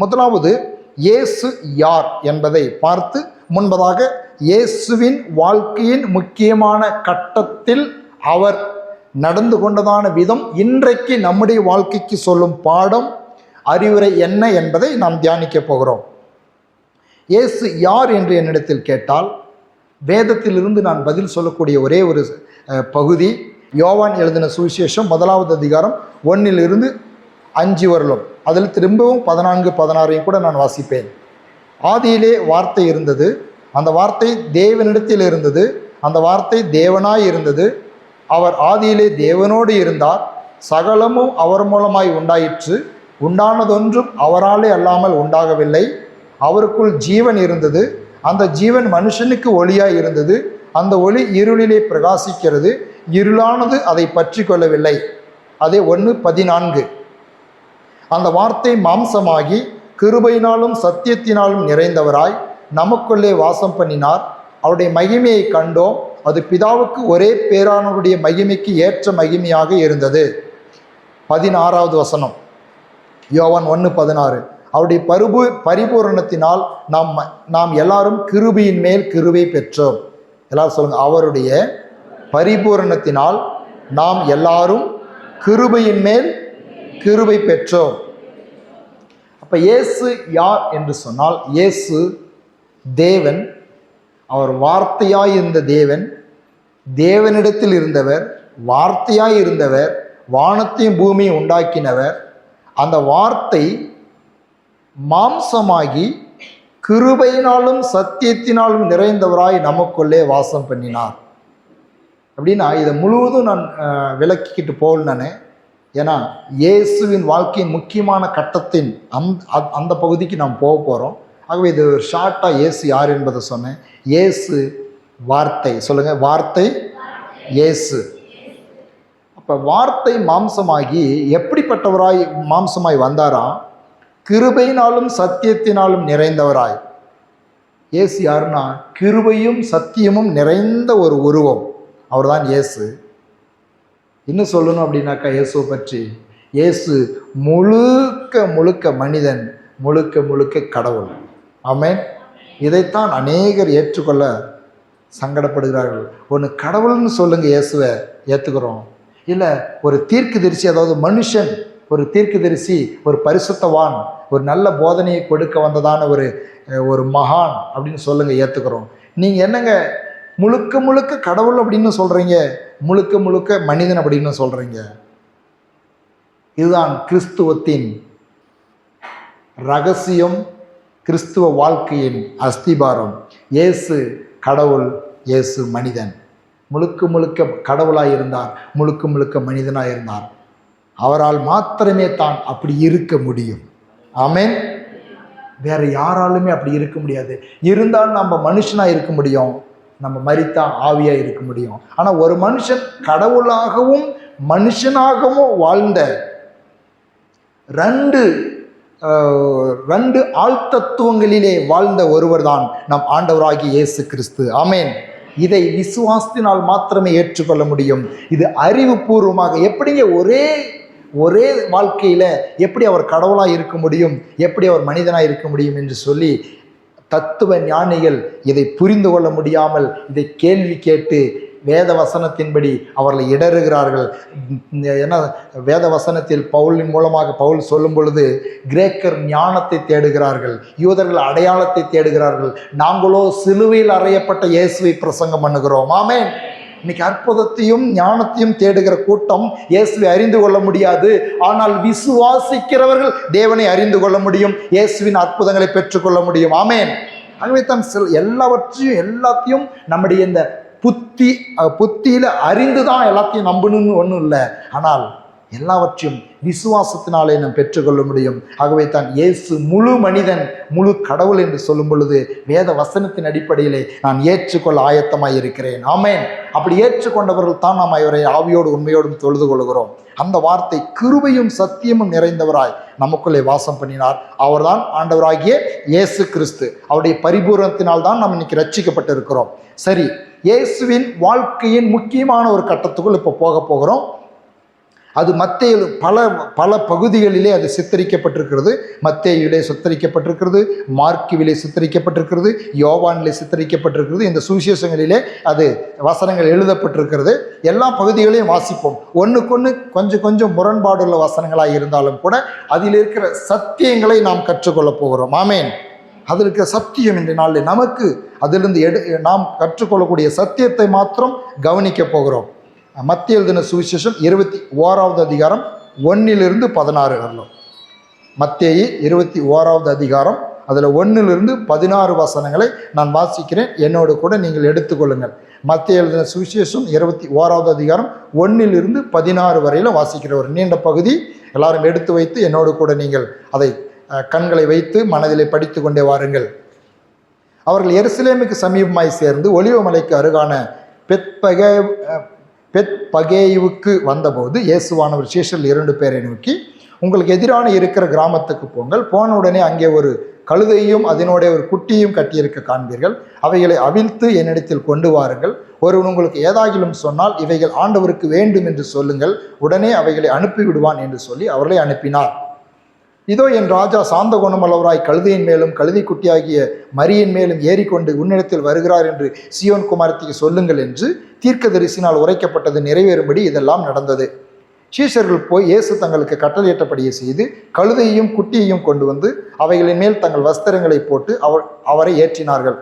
முதலாவது இயேசு யார் என்பதை பார்த்து முன்பதாக இயேசுவின் வாழ்க்கையின் முக்கியமான கட்டத்தில் அவர் நடந்து கொண்டதான விதம் இன்றைக்கு நம்முடைய வாழ்க்கைக்கு சொல்லும் பாடம் அறிவுரை என்ன என்பதை நாம் தியானிக்க போகிறோம். இயேசு யார் என்று என்னிடத்தில் கேட்டால் வேதத்திலிருந்து நான் பதில் சொல்லக்கூடிய ஒரே ஒரு பகுதி யோவான் எழுதின சுவிசேஷம் 1வது அதிகாரம் 1 to 5 வரலும். அதில் திரும்பவும் 14, 16 கூட நான் வாசிப்பேன். ஆதியிலே வார்த்தை இருந்தது, அந்த வார்த்தை தேவனிடத்தில் இருந்தது, அந்த வார்த்தை தேவனாய் இருந்தது, அவர் ஆதியிலே தேவனோடு இருந்தார், சகலமும் அவர் மூலமாய் உண்டாயிற்று, உண்டானதொன்றும் அவராலே அல்லாமல் உண்டாகவில்லை, அவருக்குள் ஜீவன் இருந்தது, அந்த ஜீவன் மனுஷனுக்கு ஒளியாய் இருந்தது, அந்த ஒளி இருளிலே பிரகாசிக்கிறது, இருளானது அதை பற்றி கொள்ளவில்லை. அதே 1:14. அந்த வார்த்தை மாம்சமாகி கிருபையினாலும் சத்தியத்தினாலும் நிறைந்தவராய் நமக்குள்ளே வாசம் பண்ணினார், அவருடைய மகிமையை கண்டோம், அது பிதாவுக்கு ஒரே பேரானவருடைய மகிமைக்கு ஏற்ற மகிமையாக இருந்தது. 16வது வசனம் யோவான் 1:16. அவருடைய பரிபூரணத்தினால் நாம் எல்லாரும் கிருபையின் மேல் கிருபை பெற்றோம். எல்லாரும் சொல்லுங்க, அவருடைய பரிபூரணத்தினால் நாம் எல்லாரும் கிருபையின் மேல் கிருபை பெற்றோம். அப்ப இயேசு யார் என்று சொன்னால், இயேசு தேவன், அவர் வார்த்தையாய் இருந்த தேவன், தேவனிடத்தில் இருந்தவர், வார்த்தையாய் இருந்தவர், வானத்தையும் பூமியை உண்டாக்கினவர். அந்த வார்த்தை மாம்சமாகி கிருபையினாலும் சத்தியத்தினாலும் நிறைந்தவராய் நமக்குள்ளே வாசம் பண்ணினார். அப்படின்னா இதை முழுவதும் நான் விளக்கிக்கிட்டு போகலனே, ஏன்னா இயேசுவின் வாழ்க்கையின் முக்கியமான கட்டத்தின் அந்த பகுதிக்கு நாம் போக போகிறோம். ஆகவே இது ஒரு ஷார்ட்டாக இயேசு யார் என்பதை சொன்னேன். இயேசு வார்த்தை. சொல்லுங்க, வார்த்தை இயேசு. அப்போ வார்த்தை மாம்சமாகி எப்படிப்பட்டவராய் மாம்சமாய் வந்தாராம்? கிருபையினாலும் சத்தியத்தினாலும் நிறைந்தவராய். இயேசு யாருன்னா கிருபையும் சத்தியமும் நிறைந்த ஒரு உருவம், அவர் தான் இயேசு. இன்னும் சொல்லணும் அப்படின்னாக்கா இயேசுவை பற்றி, இயேசு முழுக்க முழுக்க மனிதன், முழுக்க முழுக்க கடவுள். ஆமென். இதைத்தான் அநேகர் ஏற்றுக்கொள்ள சங்கடப்படுகிறார்கள். ஒன்று கடவுள்னு சொல்லுங்க, இயேசுவை ஏற்றுக்கிறோம். இல்லை ஒரு தீர்க்கதரிசி, அதாவது மனுஷன், ஒரு தீர்க்கதரிசி, ஒரு பரிசுத்தவான், ஒரு நல்ல போதனையை கொடுக்க வந்ததான ஒரு மகான் அப்படின்னு சொல்லுங்க, ஏற்றுக்கிறோம். நீங்கள் என்னங்க முழுக்க முழுக்க கடவுள் அப்படின்னு சொல்கிறீங்க, முழுக்க முழுக்க மனிதன் அப்படின்னு சொல்கிறீங்க? இதுதான் கிறிஸ்துவத்தின் ரகசியம், கிறிஸ்துவ வாழ்க்கையின் அஸ்திபாரம். இயேசு கடவுள், இயேசு மனிதன். முழுக்க முழுக்க கடவுளாக இருந்தார், முழுக்க முழுக்க மனிதனாக இருந்தார். அவரால் மாத்திரமே தான் அப்படி இருக்க முடியும். ஆமென். வேற யாராலுமே அப்படி இருக்க முடியாது. இருந்தால் நம்ம மனுஷனாக இருக்க முடியும், நம்ம மரித்தா ஆவியாக இருக்க முடியும். ஆனால் ஒரு மனுஷன் கடவுளாகவும் மனுஷனாகவும் வாழ்ந்த ரெண்டு ஆழ்த்தத்துவங்களிலே வாழ்ந்த ஒருவர் தான் நம் ஆண்டவராகிய இயேசு கிறிஸ்து. ஆமென். இதை விசுவாசத்தினால் மாத்திரமே ஏற்றுக்கொள்ள முடியும். இது அறிவுபூர்வமாக எப்படிங்க ஒரே வாழ்க்கையில் எப்படி அவர் கடவுளாக இருக்க முடியும், எப்படி அவர் மனிதனாக இருக்க முடியும் என்று சொல்லி தத்துவ ஞானிகள் இதை புரிந்து கொள்ள முடியாமல் இதை கேள்வி கேட்டு வேத வசனத்தின்படி அவர்களை இடறுகிறார்கள். ஏன்னா வேத வசனத்தில் பவுலின் மூலமாக பவுல் சொல்லும் பொழுது கிரேக்கர் ஞானத்தை தேடுகிறார்கள், யூதர்கள் அடையாளத்தை தேடுகிறார்கள், நாங்களோ சிலுவையில் அறையப்பட்ட இயேசுவை பிரசங்கம் பண்ணுகிறோம். ஆமென். இன்னைக்கு அற்புதத்தையும் ஞானத்தையும் தேடுகிற கூட்டம் இயேசுவை அறிந்து கொள்ள முடியாது. ஆனால் விசுவாசிக்கிறவர்கள் தேவனை அறிந்து கொள்ள முடியும், இயேசுவின் அற்புதங்களை பெற்றுக்கொள்ள முடியும். ஆமென். ஆகவே தான் எல்லாத்தையும் நம்முடைய இந்த புத்தியில் அறிந்து தான் எல்லாத்தையும் நம்பணும்னு ஒன்றும் இல்லை. ஆனால் எல்லாவற்றையும் விசுவாசத்தினாலே நாம் பெற்றுக்கொள்ள முடியும். ஆகவே தான் இயேசு முழு மனிதன், முழு கடவுள் என்று சொல்லும் பொழுது வேத வசனத்தின் அடிப்படையிலே நான் ஏற்றுக்கொள்ள ஆயத்தமாய் இருக்கிறேன். ஆமென். அப்படி ஏற்றுக்கொண்டவர்கள் தான் நாம் அவரை ஆவியோடு உண்மையோடும் தொழுது கொள்கிறோம். அந்த வார்த்தை கிருபையும் சத்தியமும் நிறைந்தவராய் நமக்குள்ளே வாசம் பண்ணினார். அவர்தான் ஆண்டவராகிய இயேசு கிறிஸ்து. அவருடைய பரிபூரணத்தினால் தான் நாம் இன்னைக்கு ரட்சிக்கப்பட்டு இருக்கிறோம். சரி, இயேசுவின் வாழ்க்கையின் முக்கியமான ஒரு கட்டத்துக்குள் இப்போ போக போகிறோம். அது மத்தேயில பல பல பகுதிகளிலே அது சித்தரிக்கப்பட்டிருக்கிறது. மத்தேயிலே சித்தரிக்கப்பட்டிருக்கிறது, மார்க்குவிலே சித்தரிக்கப்பட்டிருக்கிறது, யோவானிலே சித்தரிக்கப்பட்டிருக்கிறது. இந்த சுவிசேஷங்களிலே அது வசனங்கள் எழுதப்பட்டிருக்கிறது. எல்லா பகுதிகளையும் வாசிப்போம். ஒன்றுக்கொன்று கொஞ்சம் கொஞ்சம் முரண்பாடுள்ள வசனங்களாக இருந்தாலும் கூட அதில் இருக்கிற சத்தியங்களை நாம் கற்றுக்கொள்ளப் போகிறோம். ஆமேன். அதில் இருக்கிற சத்தியம் இன்றைய நாளில் நமக்கு அதிலிருந்து நாம் கற்றுக்கொள்ளக்கூடிய சத்தியத்தை மாத்திரம் கவனிக்க போகிறோம். மத்திய எழுதின சுவிசேஷம் 21வது அதிகாரம் 1 to 16 வரலாம். மத்தேயு 21வது அதிகாரம் அதில் 1 to 16 வசனங்களை நான் வாசிக்கிறேன். என்னோடு கூட நீங்கள் எடுத்துக்கொள்ளுங்கள். மத்தேயு எழுதின சுவிசேஷம் 21வது அதிகாரம் 1 to 16 வரையில் வாசிக்கிற ஒரு நீண்ட பகுதி. எல்லாரும் எடுத்து வைத்து என்னோடு கூட நீங்கள் அதை கண்களை வைத்து மனதிலே படித்து கொண்டே வாருங்கள். அவர்கள் எருசலேமுக்கு சமீபமாய் சேர்ந்து ஒலிவமலைக்கு அருகான பெத்பகேயுவுக்கு வந்தபோது இயேசுவானவர் சீஷரில் 2 பேரை நோக்கி, உங்களுக்கு எதிரான இருக்கிற கிராமத்துக்கு போங்கள். போன உடனே அங்கே ஒரு கழுதையும் அதனோட ஒரு குட்டியும் கட்டியிருக்க காண்பீர்கள். அவைகளை அவிழ்த்து என்னிடத்தில் கொண்டு வாருங்கள். ஒருவன் உங்களுக்கு ஏதாகிலும் சொன்னால் இவைகள் ஆண்டவருக்கு வேண்டும் என்று சொல்லுங்கள், உடனே அவைகளை அனுப்பிவிடுவான் என்று சொல்லி அவர்களை அனுப்பினார். இதோ என் ராஜா சாந்த குணமுள்ளவராய் கழுதையின் மேலும் கழுதை குட்டியாகிய மரியின் மேலும் ஏறிக்கொண்டு உன்னிடத்தில் வருகிறார் என்று சீயோன் குமாரத்திக்கு சொல்லுங்கள் என்று தீர்க்கதரிசினால் உரைக்கப்பட்டது நிறைவேறும்படி இதெல்லாம் நடந்தது. சீஷர்கள் போய் இயேசு தங்களுக்கு கட்டளையிட்டபடியே செய்து கழுதையையும் குட்டியையும் கொண்டு வந்து அவைகளின் மேல் தங்கள் வஸ்திரங்களை போட்டு அவரை ஏற்றினார்கள்.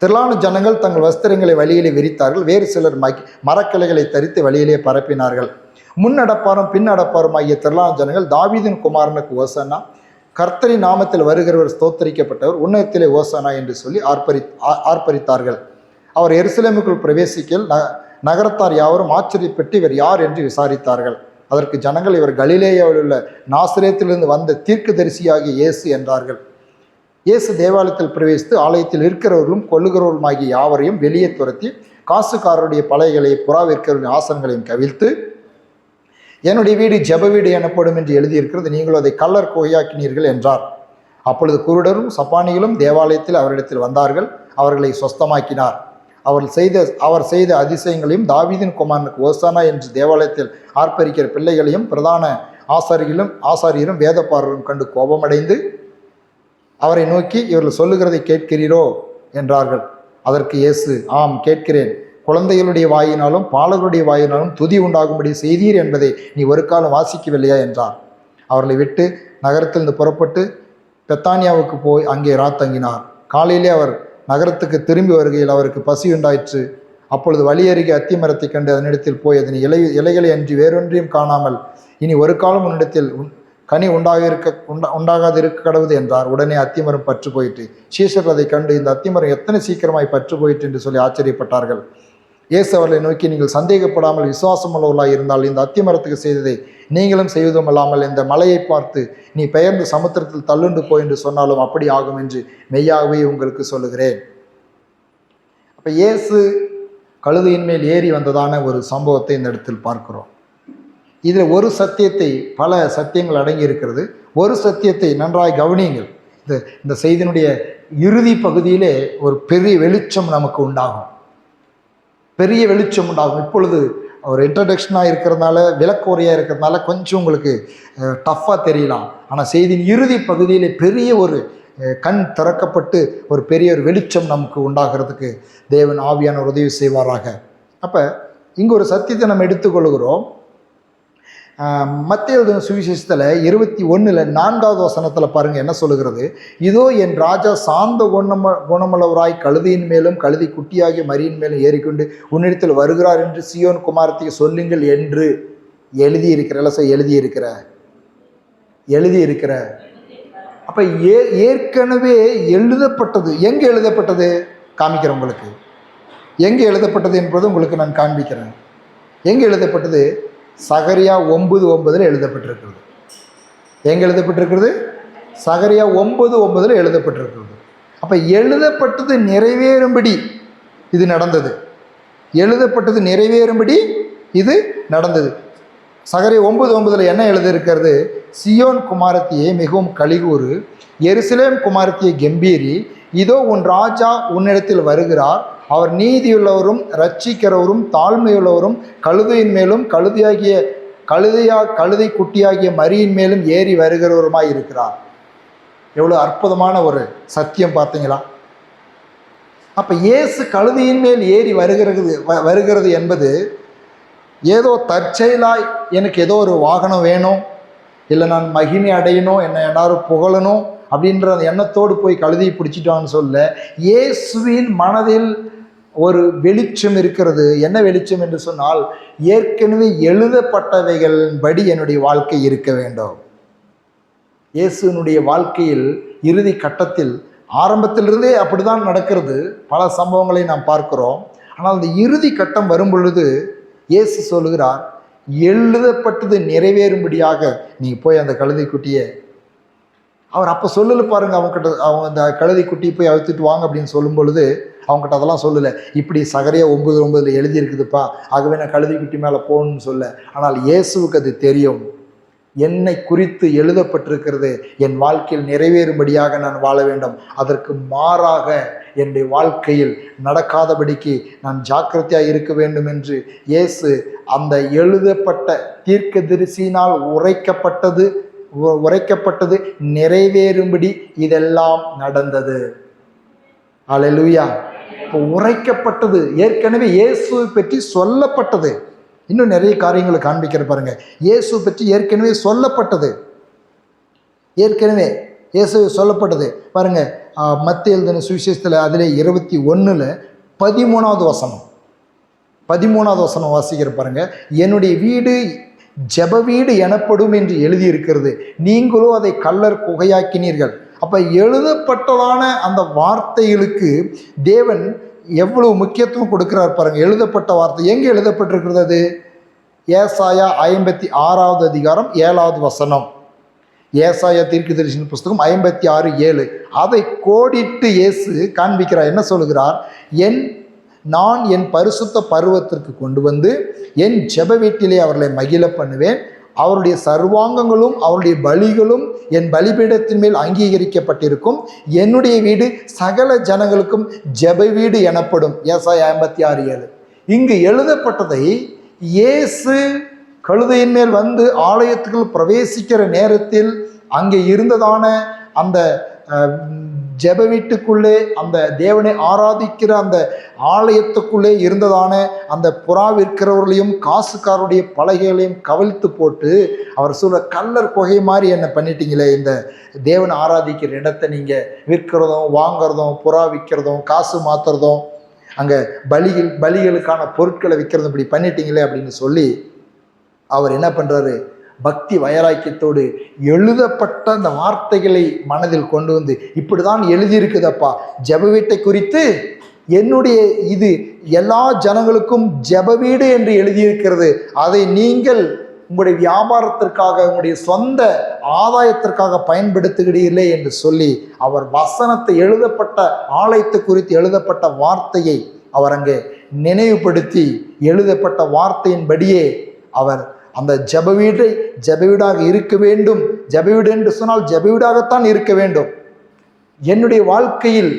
திரளான ஜனங்கள் தங்கள் வஸ்திரங்களை வழியிலே விரித்தார்கள். வேறு சிலர் மரக்கிளைகளை தரித்து வழியிலே பரப்பினார்கள். முன்னடப்பாரும் பின்னடப்பாரும் ஆகிய திரளான ஜனங்கள் தாவீதின் குமாரனுக்கு ஓசானா, கர்த்தரின் நாமத்தில் வருகிறவர் ஸ்தோத்தரிக்கப்பட்டவர், உன்னதத்திலே ஓசானா என்று சொல்லி ஆர்ப்பரித்தார்கள். அவர் எருசலேமுக்குள் பிரவேசிக்கையில் நகரத்தார் யாவரும் ஆச்சரியப்பட்டு இவர் யார் என்று விசாரித்தார்கள். அதற்கு ஜனங்கள் இவர் கலிலேயாவில் உள்ள நாசரேத்திலிருந்து வந்த தீர்க்கதரிசியாகிய இயேசு என்றார்கள். இயேசு தேவாலயத்தில் பிரவேசித்து ஆலயத்தில் இருக்கிறவர்களும் கொள்ளுகிறவர்களுமாகிய யாவரையும் வெளியே துரத்தி காசுக்காரருடைய பலகைகளையும் புறா விற்கிறவருடைய ஆசனங்களையும் கவிழ்த்து, என்னுடைய வீடு ஜெப வீடு எனப்படும் என்று எழுதியிருக்கிறது, நீங்களும் அதை கள்ளர் குகையாக்கினீர்கள் என்றார். அப்பொழுது குருடரும் சப்பானிகளும் தேவாலயத்தில் அவரிடத்தில் வந்தார்கள். அவர்களை சொஸ்தமாக்கினார். அவர் செய்த அதிசயங்களையும் தாவீதின் குமாரனுக்கு ஓசானா என்று தேவாலயத்தில் ஆர்ப்பரிக்கிற பிள்ளைகளையும் பிரதான ஆசாரியரும் வேதப்பாரரும் கண்டு கோபமடைந்து அவரை நோக்கி, இவர்கள் சொல்லுகிறதை கேட்கிறீரோ என்றார்கள். அதற்கு இயேசு, ஆம் கேட்கிறேன். குழந்தைகளுடைய வாயினாலும் பாலர்களுடைய வாயினாலும் துதி உண்டாகும்படி செய்தீர் என்பதை நீ ஒரு காலம் வாசிக்கவில்லையா என்றார். அவர்களை விட்டு நகரத்திலிருந்து புறப்பட்டு பெத்தானியாவுக்கு போய் அங்கே ராத்தங்கினார். காலையிலே அவர் நகரத்துக்கு திரும்பி வருகையில் அவருக்கு பசி உண்டாயிற்று. அப்பொழுது வழியருகே அத்தி மரத்தை கண்டு அதனிடத்தில் போய் அதன் இலைகளை அன்றி வேறொன்றையும் காணாமல், இனி ஒரு காலம் உன்னிடத்தில் கனி உண்டாகாது இருக்க கடவுது என்றார். உடனே அத்திமரம் பற்று போயிற்று. சீஷர் அதை கண்டு இந்த அத்திமரம் எத்தனை சீக்கிரமாய் பற்று போயிற்று என்று சொல்லி ஆச்சரியப்பட்டார்கள். இயேசு அவர்களை நோக்கி, நீங்கள் சந்தேகப்படாமல் விசுவாசமுள்ளவர்களாக இருந்தால் இந்த அத்திமரத்துக்கு செய்ததை நீங்களும் செய்வதும் அல்லாமல் இந்த மலையை பார்த்து நீ பெயர்ந்து சமுத்திரத்தில் தள்ளுண்டு போய் என்று சொன்னாலும் அப்படி ஆகும் என்று மெய்யாகவே உங்களுக்கு சொல்லுகிறேன். அப்போ இயேசு கழுதையின் மேல் ஏறி வந்ததான ஒரு சம்பவத்தை இந்த இடத்தில் பார்க்கிறோம். இதில் ஒரு சத்தியத்தை, பல சத்தியங்கள் அடங்கி இருக்கிறது. ஒரு சத்தியத்தை நன்றாய் கவனியுங்கள். இந்த செய்தியினுடைய இறுதி பகுதியிலே ஒரு பெரிய வெளிச்சம் நமக்கு உண்டாகும். பெரிய வெளிச்சம் உண்டாகும். இப்பொழுது ஒரு இன்ட்ரடக்ஷனாக இருக்கிறதுனால, விளக்குறையாக இருக்கிறதுனால கொஞ்சம் உங்களுக்கு டஃப்பாக தெரியலாம். ஆனால் செய்தியின் இறுதி பகுதியிலே பெரிய ஒரு கண் திறக்கப்பட்டு ஒரு பெரிய ஒரு வெளிச்சம் நமக்கு உண்டாகிறதுக்கு தேவன் ஆவியானவர் உதவி செய்வாராக. அப்போ இங்கே ஒரு சத்தியத்தை நம்ம எடுத்துக்கொள்கிறோம். மத்தேயு எழுதின சுவிசேஷத்தில் 21 4வது வசனத்தில் பாருங்கள் என்ன சொல்லுகிறது. இதோ என் ராஜா சாந்த குணமுள்ளவராய் கழுதையின் மேலும் கழுதை குட்டியாகிய மரியின் மேலும் ஏறிக்கொண்டு உன்னிடத்தில் வருகிறார் என்று சீயோன் குமாரத்திக்கு சொல்லுங்கள் என்று எழுதியிருக்கிற. அப்போ ஏற்கனவே எழுதப்பட்டது. எங்கே எழுதப்பட்டது காமிக்கிறேன் உங்களுக்கு. எங்கே எழுதப்பட்டது என்பது உங்களுக்கு நான் காண்பிக்கிறேன். எங்கே எழுதப்பட்டது? சகரியா 9:9 எழுதப்பட்டிருக்கிறது. எங்கே எழுதப்பட்டிருக்கிறது? சகரியா 9:9 எழுதப்பட்டிருக்கிறது. அப்போ எழுதப்பட்டது நிறைவேறும்படி இது நடந்தது. எழுதப்பட்டது நிறைவேறும்படி இது நடந்தது. சகரியா 9:9 என்ன எழுதியிருக்கிறது? சியோன் குமாரத்தியை மிகவும் கலிகூறு, எருசலேம் குமாரத்தியை கம்பீரி, இதோ உன் ராஜா உன்னிடத்தில் வருகிறார், அவர் நீதியுள்ளவரும் இரட்சிக்கிறவரும் தாழ்மையுள்ளவரும் கழுதையின் மேலும் கழுதையாகிய கழுதை குட்டியாகிய மரியின் மேலும் ஏறி வருகிறவருமாய் இருக்கிறார். எவ்வளோ அற்புதமான ஒரு சத்தியம் பார்த்தீங்களா? அப்போ இயேசு கழுதையின் மேல் ஏறி வருகிறது என்பது ஏதோ தற்செயலாய் எனக்கு ஏதோ ஒரு வாகனம் வேணும், இல்லை நான் மகிமை அடையணும், என்னை எல்லாரும் புகழணும் அப்படின்ற அந்த எண்ணத்தோடு போய் கழுதையை பிடிச்சிட்டான்னு சொல்ல, இயேசுவின் மனதில் ஒரு வெளிச்சம் இருக்கிறது. என்ன வெளிச்சம் என்று சொன்னால், ஏற்கனவே எழுதப்பட்டவைகளின்படி என்னுடைய வாழ்க்கை இருக்க வேண்டும். இயேசுனுடைய வாழ்க்கையில் இறுதி கட்டத்தில் ஆரம்பத்திலிருந்தே அப்படிதான் நடக்கிறது. பல சம்பவங்களை நாம் பார்க்கிறோம். ஆனால் அந்த இறுதி கட்டம் வரும் பொழுது இயேசு சொல்லுகிறார், எழுதப்பட்டது நிறைவேறும்படியாக நீ போய் அந்த கழுதை குட்டியை, அவர் அப்போ சொல்லலை பாருங்க, அவங்க அந்த கழுதை குட்டியை போய் அழுத்துட்டு வாங்க அப்படின்னு சொல்லும் பொழுது அவங்ககிட்ட அதெல்லாம் சொல்லலை. இப்படி சகரியா 9:9 எழுதியிருக்குதுப்பா, ஆகவே நான் கழுதை குட்டி மேலே போகணும்னு சொல்ல. ஆனால் இயேசுவுக்கு அது தெரியும், என்னை குறித்து எழுதப்பட்டிருக்கிறது, என் வாழ்க்கையில் நிறைவேறும்படியாக நான் வாழ வேண்டும். அதற்கு மாறாக என்னுடைய வாழ்க்கையில் நடக்காதபடிக்கு நான் ஜாக்கிரதையாக இருக்க வேண்டும் என்று இயேசு அந்த எழுதப்பட்ட தீர்க்கதரிசியினால் உரைக்கப்பட்டது நிறைவேறும்படி இதெல்லாம் நடந்தது. அல்லேலூயா. இப்போ உரைக்கப்பட்டது, ஏற்கனவே இயேசுவை பற்றி சொல்லப்பட்டது. இன்னும் நிறைய காரியங்களை காண்பிக்கிற பாருங்க. இயேசு பற்றி ஏற்கனவே சொல்லப்பட்டது, ஏற்கனவே இயேசு சொல்லப்பட்டது பாருங்க. மத்திய எழுதின சுவிசேஷத்தில் அதிலே 21 13வது வசனம் வாசிக்கிற பாருங்க. என்னுடைய வீடு ஜெப வீடு எனப்படும் என்று எழுதியிருக்கிறது, நீங்களோ அதை கள்ளர் குகையாக்கினீர்கள். அப்போ எழுதப்பட்டதான அந்த வார்த்தைகளுக்கு தேவன் எவ்வளவு முக்கியத்துவம் கொடுக்கிறார் பாருங்க. எழுதப்பட்ட வார்த்தை எங்கே எழுதப்பட்டிருக்கிறது? அது ஏசாயா 56வது அதிகாரம் 7வது வசனம். ஏசாயா தீர்க்கதரிசியின் புஸ்தகம் 56:7. அதை கோடிட்டு இயேசு காண்பிக்கிறார். என்ன சொல்லுகிறார்? நான் என் பரிசுத்த பருவத்திற்கு கொண்டு வந்து என் ஜெப வீட்டிலே அவர்களை மகிழ பண்ணுவேன். அவருடைய சர்வாங்கங்களும் அவருடைய பலிகளும் என் பலிபீடத்தின் மேல் அங்கீகரிக்கப்பட்டிருக்கும். என்னுடைய வீடு சகல ஜனங்களுக்கும் ஜெப வீடு எனப்படும். ஏசாயா 56:7. இங்கு எழுதப்பட்டதை இயேசு கழுதையின் மேல் வந்து ஆலயத்துக்குள் பிரவேசிக்கிற நேரத்தில் அங்கே இருந்ததான அந்த ஜெப வீட்டுக்குள்ளே, அந்த தேவனை ஆராதிக்கிற அந்த ஆலயத்துக்குள்ளே இருந்ததான அந்த புறா விற்கிறவர்களையும் காசுக்காரருடைய பலகைகளையும் கவிழ்த்து போட்டு அவர் சொல்ற, கள்ளர் குகை மாதிரி என்ன பண்ணிட்டீங்களே, இந்த தேவனை ஆராதிக்கிற இடத்தை நீங்கள் விற்கிறதும் வாங்கிறதும் புறா விற்கிறதும் காசு மாற்றுறதும் அங்கே பலிகளுக்கான பொருட்களை விற்கிறதும் இப்படி பண்ணிட்டீங்களே அப்படின்னு சொல்லி அவர் என்ன பண்ணுறாரு? பக்தி வைராக்கியத்தோடு எழுதப்பட்ட அந்த வார்த்தைகளை மனதில் கொண்டு வந்து, இப்படிதான் எழுதியிருக்குதப்பா, ஜெப வீட்டை குறித்து என்னுடைய இது எல்லா ஜனங்களுக்கும் ஜெப வீடு என்று எழுதியிருக்கிறது, அதை நீங்கள் உங்களுடைய வியாபாரத்திற்காக உங்களுடைய சொந்த ஆதாயத்திற்காக பயன்படுத்துகிறீர்களே என்று சொல்லி அவர் வசனத்தை, எழுதப்பட்ட ஆலயத்தை குறித்து எழுதப்பட்ட வார்த்தையை அவர் அங்கே நினைவுபடுத்தி எழுதப்பட்ட வார்த்தையின்படியே அவர் அந்த ஜெப வீடாக இருக்க வேண்டும். ஜெப வீடு என்று சொன்னால் ஜெப வீடாகத்தான் இருக்க வேண்டும். என்னுடைய வாழ்க்கையில்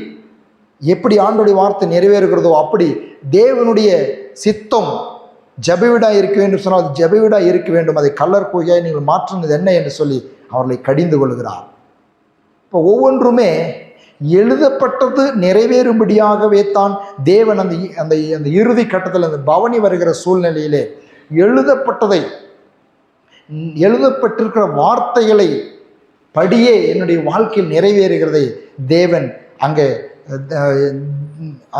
எப்படி ஆண்டோடைய வார்த்தை நிறைவேறுகிறதோ அப்படி தேவனுடைய சித்தம் ஜெப வீடாக இருக்க வேண்டும் சொன்னால் அது ஜெப வீடாக இருக்க வேண்டும். அதை கள்ளர் குகையாய் நீங்கள் மாற்றுனது என்ன என்று சொல்லி அவர்களை கடிந்து கொள்கிறார். இப்போ ஒவ்வொன்றுமே எழுதப்பட்டது நிறைவேறும்படியாகவே தான் தேவன் அந்த அந்த அந்த இறுதி கட்டத்தில் அந்த பவனி வருகிற சூழ்நிலையிலே எழுதப்பட்டிருக்கிற வார்த்தைகளை படியே என்னுடைய வாழ்க்கையில் நிறைவேறுகிறதை தேவன் அங்கே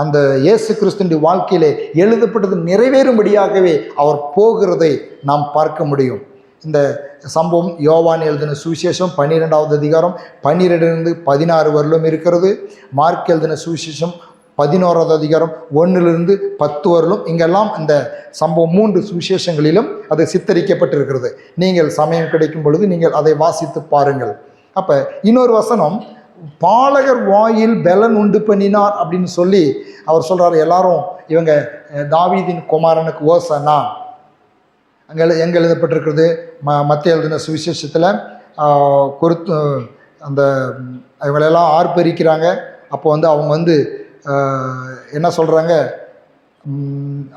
அந்த இயேசு கிறிஸ்துவின் வாழ்க்கையிலே எழுதப்பட்டது நிறைவேறும்படியாகவே அவர் போகிறதை நாம் பார்க்க முடியும். இந்த சம்பவம் யோவான் எழுதின சுவிசேஷம் 12வது அதிகாரம் 12 16 வரலும் இருக்கிறது. மார்க் எழுதின சுவிசேஷம் 11வது அதிகாரம் 1 10 வரலும். இங்கெல்லாம் இந்த சம்பவம் 3 சுவிசேஷங்களிலும் அது சித்தரிக்கப்பட்டிருக்கிறது. நீங்கள் சமயம் கிடைக்கும் பொழுது நீங்கள் அதை வாசித்து பாருங்கள். அப்போ இன்னொரு வசனம், பாலகர் வாயில் பெலன் உண்டு பண்ணினார் அப்படின்னு சொல்லி அவர் சொல்கிறார். எல்லாரும் இவங்க தாவீதின் குமாரனுக்கு ஓசனா எங்கே எழுதப்பட்டிருக்கிறது? மத்திய எழுதின சுவிசேஷத்தில் அந்த இவங்களெல்லாம் ஆர்ப்பரிக்கிறாங்க. அப்போ அவங்க என்ன சொல்கிறாங்க?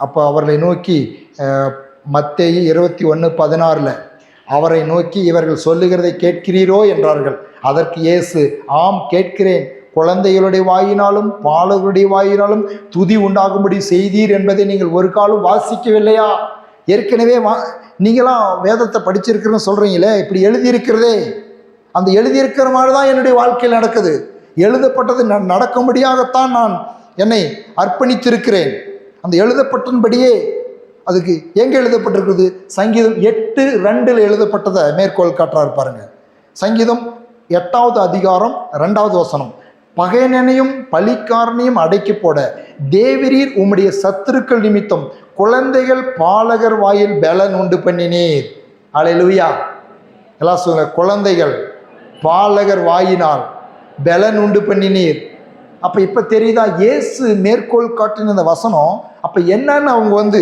அப்போ அவர்களை நோக்கி மத்தேயு 21:16 அவரை நோக்கி, இவர்கள் சொல்லுகிறதை கேட்கிறீரோ என்றார்கள். அதற்கு இயேசு, ஆம் கேட்கிறேன். குழந்தைகளுடைய வாயினாலும் பாலகருடைய வாயினாலும் துதி உண்டாகும்படி செய்தீர் என்பதை நீங்கள் ஒரு காலம் வாசிக்கவில்லையா? ஏற்கனவே நீங்களாம் வேதத்தை படிச்சிருக்கிறன்னு சொல்கிறீங்களே, இப்படி எழுதியிருக்கிறதே, அந்த எழுதியிருக்கிற மாதிரி தான் என்னுடைய வாழ்க்கையில் நடக்குது. எழுதப்பட்டது நடக்கும்படியாகத்தான் நான் என்னை அர்ப்பணித்திருக்கிறேன். அந்த எழுதப்பட்டபடியே அதுக்கு எங்கே எழுதப்பட்டிருக்கிறது? சங்கீதம் 8:2 எழுதப்பட்டதை மேற்கோள் காட்டுறாரு பாருங்க. சங்கீதம் 8வது அதிகாரம் 2வது வசனம், பகையனையும் பலிக்காரனையும் அடக்கி போட தேவரீர் உம்முடைய சத்துருக்கள் நிமித்தம் குழந்தைகள் பாலகர் வாயில் பலன் உண்டு பண்ணினீர். அல்லேலூயா. எல்லாம் சொல்லுங்க, குழந்தைகள் பாலகர் வாயினால் பலன் உண்டு பண்ணினீர். அப்ப இப்ப தெரியுதா இயேசு மேற்கோள் காட்டின அந்த வசனம் அப்ப என்னன்னு அவங்க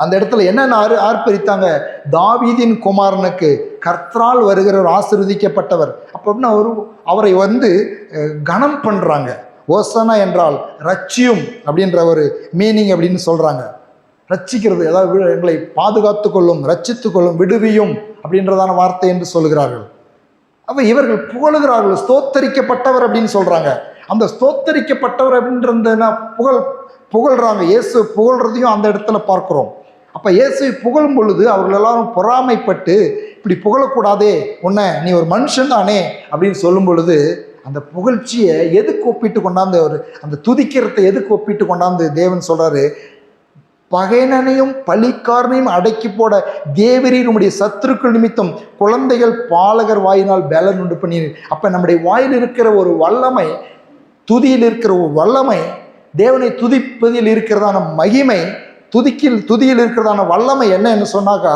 அந்த இடத்துல என்னென்ன ஆர்ப்பரித்தாங்க? தாவீதின் குமாரனுக்கு கர்த்தரால் வருகிறவர் ஆசீர்வதிக்கப்பட்டவர். அப்போ அவரை கனம் பண்றாங்க. ஓசனா என்றால் ரட்சியும் அப்படின்ற ஒரு மீனிங் அப்படின்னு சொல்றாங்க. ரட்சிக்கிறது, அதாவது எங்களை பாதுகாத்து கொள்ளும், ரட்சித்து கொள்ளும், விடுவியும் அப்படின்றதான வார்த்தை என்று சொல்கிறார்கள். அப்ப இவர்கள் புகழுகிறார்கள், ஸ்தோத்தரிக்கப்பட்டவர் அப்படின்னு சொல்றாங்க. அந்த ஸ்தோத்தரிக்கப்பட்டவர் அப்படின்ற புகழ்றாங்க. இயேசு புகழ்றதையும் அந்த இடத்துல பார்க்கிறோம். அப்ப இயேசுவை புகழும் பொழுது அவர்கள் எல்லாரும் பொறாமைப்பட்டு, இப்படி புகழக்கூடாதே, உன்னை நீ ஒரு மனுஷன் தானே அப்படின்னு சொல்லும் பொழுது அந்த புகழ்ச்சியை எதுக்கு ஒப்பிட்டு கொண்டாந்து அந்த துதிக்கிறதை எதுக்கு ஒப்பிட்டு கொண்டாந்து தேவன் சொல்றாரு, பகையனையும் பலிக்காரனையும் அடக்கி போட தேவரீர் உம்முடைய சத்துருக்கள் நிமித்தம் குழந்தைகள் பாலகர் வாயினால் பலன் உண்டு பண்ணினீர். அப்ப நம்முடைய வாயில் இருக்கிற ஒரு வல்லமை, துதியில் இருக்கிற ஒரு வல்லமை, தேவனை துதிப்பதில் இருக்கிறதான மகிமை, துதியில் இருக்கிறதான வல்லமை என்னன்னு சொன்னாக்கா,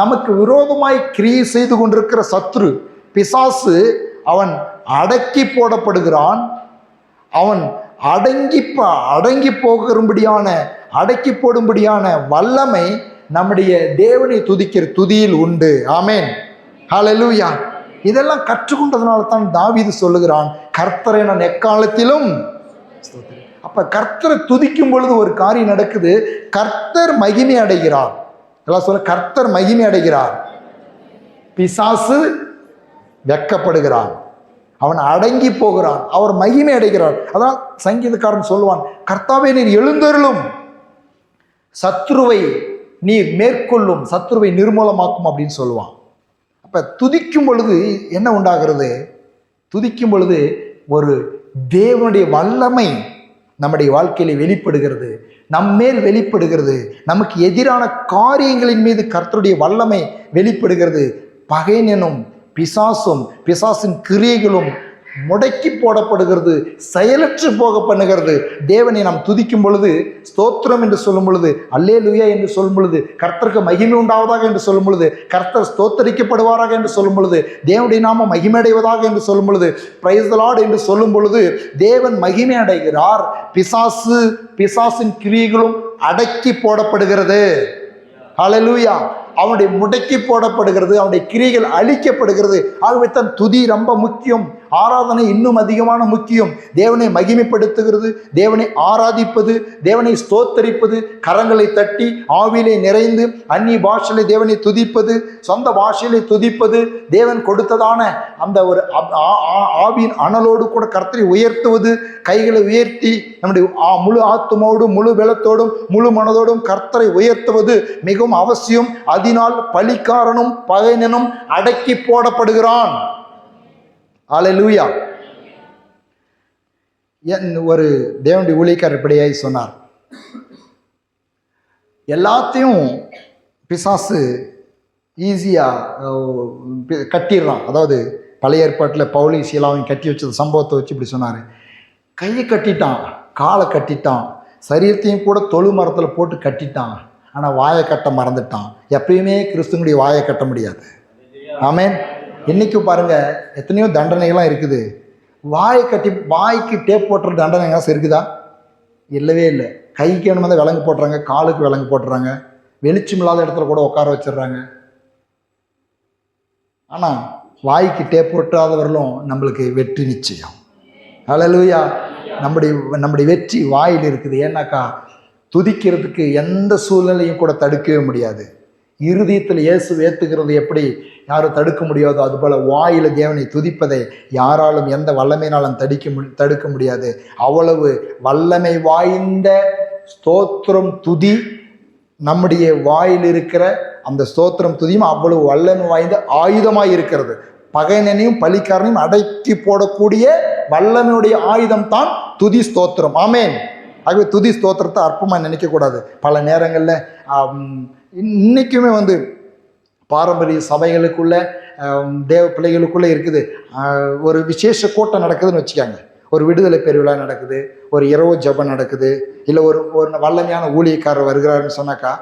நமக்கு விரோதமாய் கிரியை செய்து கொண்டிருக்கிற சத்ரு பிசாசு அவன் அடக்கி போடப்படுகிறான். அவன் அடங்கி போடும்படியான வல்லமை நம்முடைய தேவனை துதிக்கிற துதியில் உண்டு. ஆமேன், ஹல்லேலூயா. இதெல்லாம் கற்றுக்கொண்டதுனால தான் தாவீது சொல்லுகிறான், கர்த்தரை நான் எக்காலத்திலும். அப்ப கர்த்தரை துதிக்கும் பொழுது ஒரு காரியம் நடக்குது, கர்த்தர் மகிமை அடைகிறார். எல்லாம் சொல்ல, கர்த்தர் மகிமை அடைகிறார். பிசாசு வெட்கப்படுகிறான், அவன் அடங்கி போகிறான், அவர் மகிமை அடைகிறார். அதான் சங்கீதக்காரன் சொல்லுவான், கர்த்தாவே நீர் எழுந்தருளும், சத்ருவை நீர் மேற்கொள்ளும், சத்ருவை நிர்மூலமாக்கும் அப்படின்னு சொல்லுவான். அப்ப துதிக்கும் பொழுது என்ன உண்டாகிறது? துதிக்கும் பொழுது ஒரு தேவனுடைய வல்லமை நம்முடைய வாழ்க்கையில வெளிப்படுகிறது, நம்மேல் வெளிப்படுகிறது. நமக்கு எதிரான காரியங்களின் மீது கர்த்தருடைய வல்லமை வெளிப்படுகிறது. பகையனும் பிசாசும் பிசாசின் கிரியைகளும் முடக்கி போடப்படுகிறது, செயலற்று போக பண்ணுகிறது. தேவனை நாம் துதிக்கும் பொழுது, ஸ்தோத்திரம் என்று சொல்லும் பொழுது, அல்லேலூயா என்று சொல்லும் பொழுது, கர்த்தருக்கு மகிமை உண்டாவதாக என்று சொல்லும் பொழுது, கர்த்தர் ஸ்தோத்தரிக்கப்படுவாராக என்று சொல்லும் பொழுது, தேவனுடைய நாமம் மகிமை அடைவதாக என்று சொல்லும் பொழுது, பிரைஸ் தி லார்ட் என்று சொல்லும் பொழுது தேவன் மகிமை அடைகிறார். பிசாசின் கிரியைகளும் அடக்கி போடப்படுகிறது. ஹல்லேலூயா. அவனுடைய முடக்கி போடப்படுகிறது, அவனுடைய கிரியைகள் அழிக்கப்படுகிறது. ஆகவே தான் துதி ரொம்ப முக்கியம், ஆராதனை இன்னும் அதிகமான முக்கியம். தேவனை மகிமைப்படுத்துகிறது, தேவனை ஆராதிப்பது, தேவனை ஸ்தோத்தரிப்பது, கரங்களை தட்டி ஆவியிலே நிறைந்து அந்நிய பாஷையிலே தேவனை துதிப்பது, சொந்த பாஷையிலே துதிப்பது, தேவன் கொடுத்ததான அந்த ஒரு ஆவியின் அனலோடு கூட கர்த்தரை உயர்த்துவது, கைகளை உயர்த்தி நம்முடைய முழு ஆத்துமோடும் முழு பலத்தோடும் முழு மனதோடும் கர்த்தரை உயர்த்துவது மிகவும் அவசியம். அதனால் பலிக்காரனும் பகையனும் அடக்கி போடப்படுகிறான். அல்லேலூயா. ஒரு தேவனுடைய ஊழியக்காரர் இப்படியாய் சொன்னார், எல்லாத்தையும் பிசாசு ஈஸியா கட்டிடுறான். அதாவது பழைய ஏற்பாட்டில் பவுலி சீலாவையும் கட்டி வச்சது சம்பவத்தை வச்சு இப்படி சொன்னார், கையை கட்டிட்டான், காலை கட்டிட்டான், சரீரத்தையும் கூட தொழு மரத்தில் போட்டு கட்டிட்டான், ஆனால் வாயை கட்ட மறந்துட்டான். எப்பயுமே கிறிஸ்துவனுடைய வாயை கட்ட முடியாது. ஆமேன். இன்னைக்கு பாருங்க எத்தனையோ தண்டனைகள்லாம் இருக்குது. வாய்க்கு டேப் போட்டுற தண்டனை இருக்குதா? இல்லவே இல்லை. கைக்கு வேணுமே விலங்கு போட்டுறாங்க, காலுக்கு விலங்கு போட்டுறாங்க, வெளிச்சம் இல்லாத இடத்துல கூட உட்கார வச்சிடுறாங்க. ஆனால் வாய்க்கு டேப் போட்டாதவர்களும் நம்மளுக்கு வெற்றி நிச்சயம். ஹல்லேலூயா. நம்முடைய வெற்றி வாயில் இருக்குது. ஏன்னாக்கா துதிக்கிறதுக்கு எந்த சூழ்நிலையும் கூட தடுக்கவே முடியாது. இருதயத்தில் இயேசு ஏற்றுகிறது எப்படி யாரும் தடுக்க முடியாதோ அதுபோல் வாயில தேவனை துதிப்பதை யாராலும் எந்த வல்லமையினாலும் தடுக்க முடியாது. அவ்வளவு வல்லமை வாய்ந்த ஸ்தோத்திரம் துதி நம்முடைய வாயில் இருக்கிற அந்த ஸ்தோத்திரம் துதியும் அவ்வளவு வல்லமை வாய்ந்த ஆயுதமாய் இருக்கிறது. பகைஞனையும் பலிக்காரனையும் அடக்கி போடக்கூடிய வல்லமையுடைய ஆயுதம் தான் துதி ஸ்தோத்திரம். ஆமேன். ஆகவே துதி ஸ்தோத்திரத்தை அற்பமாக நினைக்கக்கூடாது. பல நேரங்களில் இன்னைக்குமே பாரம்பரிய சபைகளுக்குள்ள தேவ பிள்ளைகளுக்குள்ளே இருக்குது. ஒரு விசேஷ கூட்டம் நடக்குதுன்னு வச்சுக்காங்க, ஒரு விடுதலை பெருவிழா நடக்குது, ஒரு இரவு ஜபம் நடக்குது, இல்லை ஒரு வல்லமையான ஊழியக்காரர் வருகிறாருன்னு சொன்னாக்கா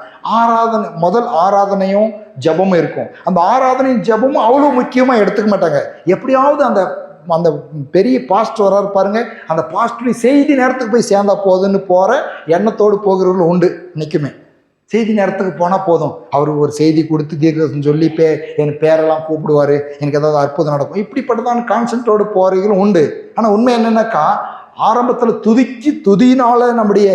முதல் ஆராதனையும் ஜபமும் இருக்கும். அந்த ஆராதனையும் ஜபமும் அவ்வளோ முக்கியமாக எடுத்துக்க மாட்டாங்க. எப்படியாவது அந்த பெரிய பாஸ்டர் வராரு பாருங்க, அந்த பாஸ்டருடைய செய்தி நேரத்துக்கு போய் சேர்ந்தா போதுன்னு போகிற எண்ணத்தோடு போகிறவர்கள் உண்டு. நிற்குமே செய்தி நேரத்துக்கு போனால் போதும், அவர் ஒரு செய்தி கொடுத்து தீர்க்கதரிசனம் சொல்லி என் பேரெல்லாம் கூப்பிடுவார், எனக்கு ஏதாவது அற்புதம் நடக்கும், இப்படிப்பட்டதான் கான்செப்டோடு போகிறவங்களும் உண்டு. ஆனால் உண்மை என்னென்னாக்கா ஆரம்பத்தில் துதியினால் நம்முடைய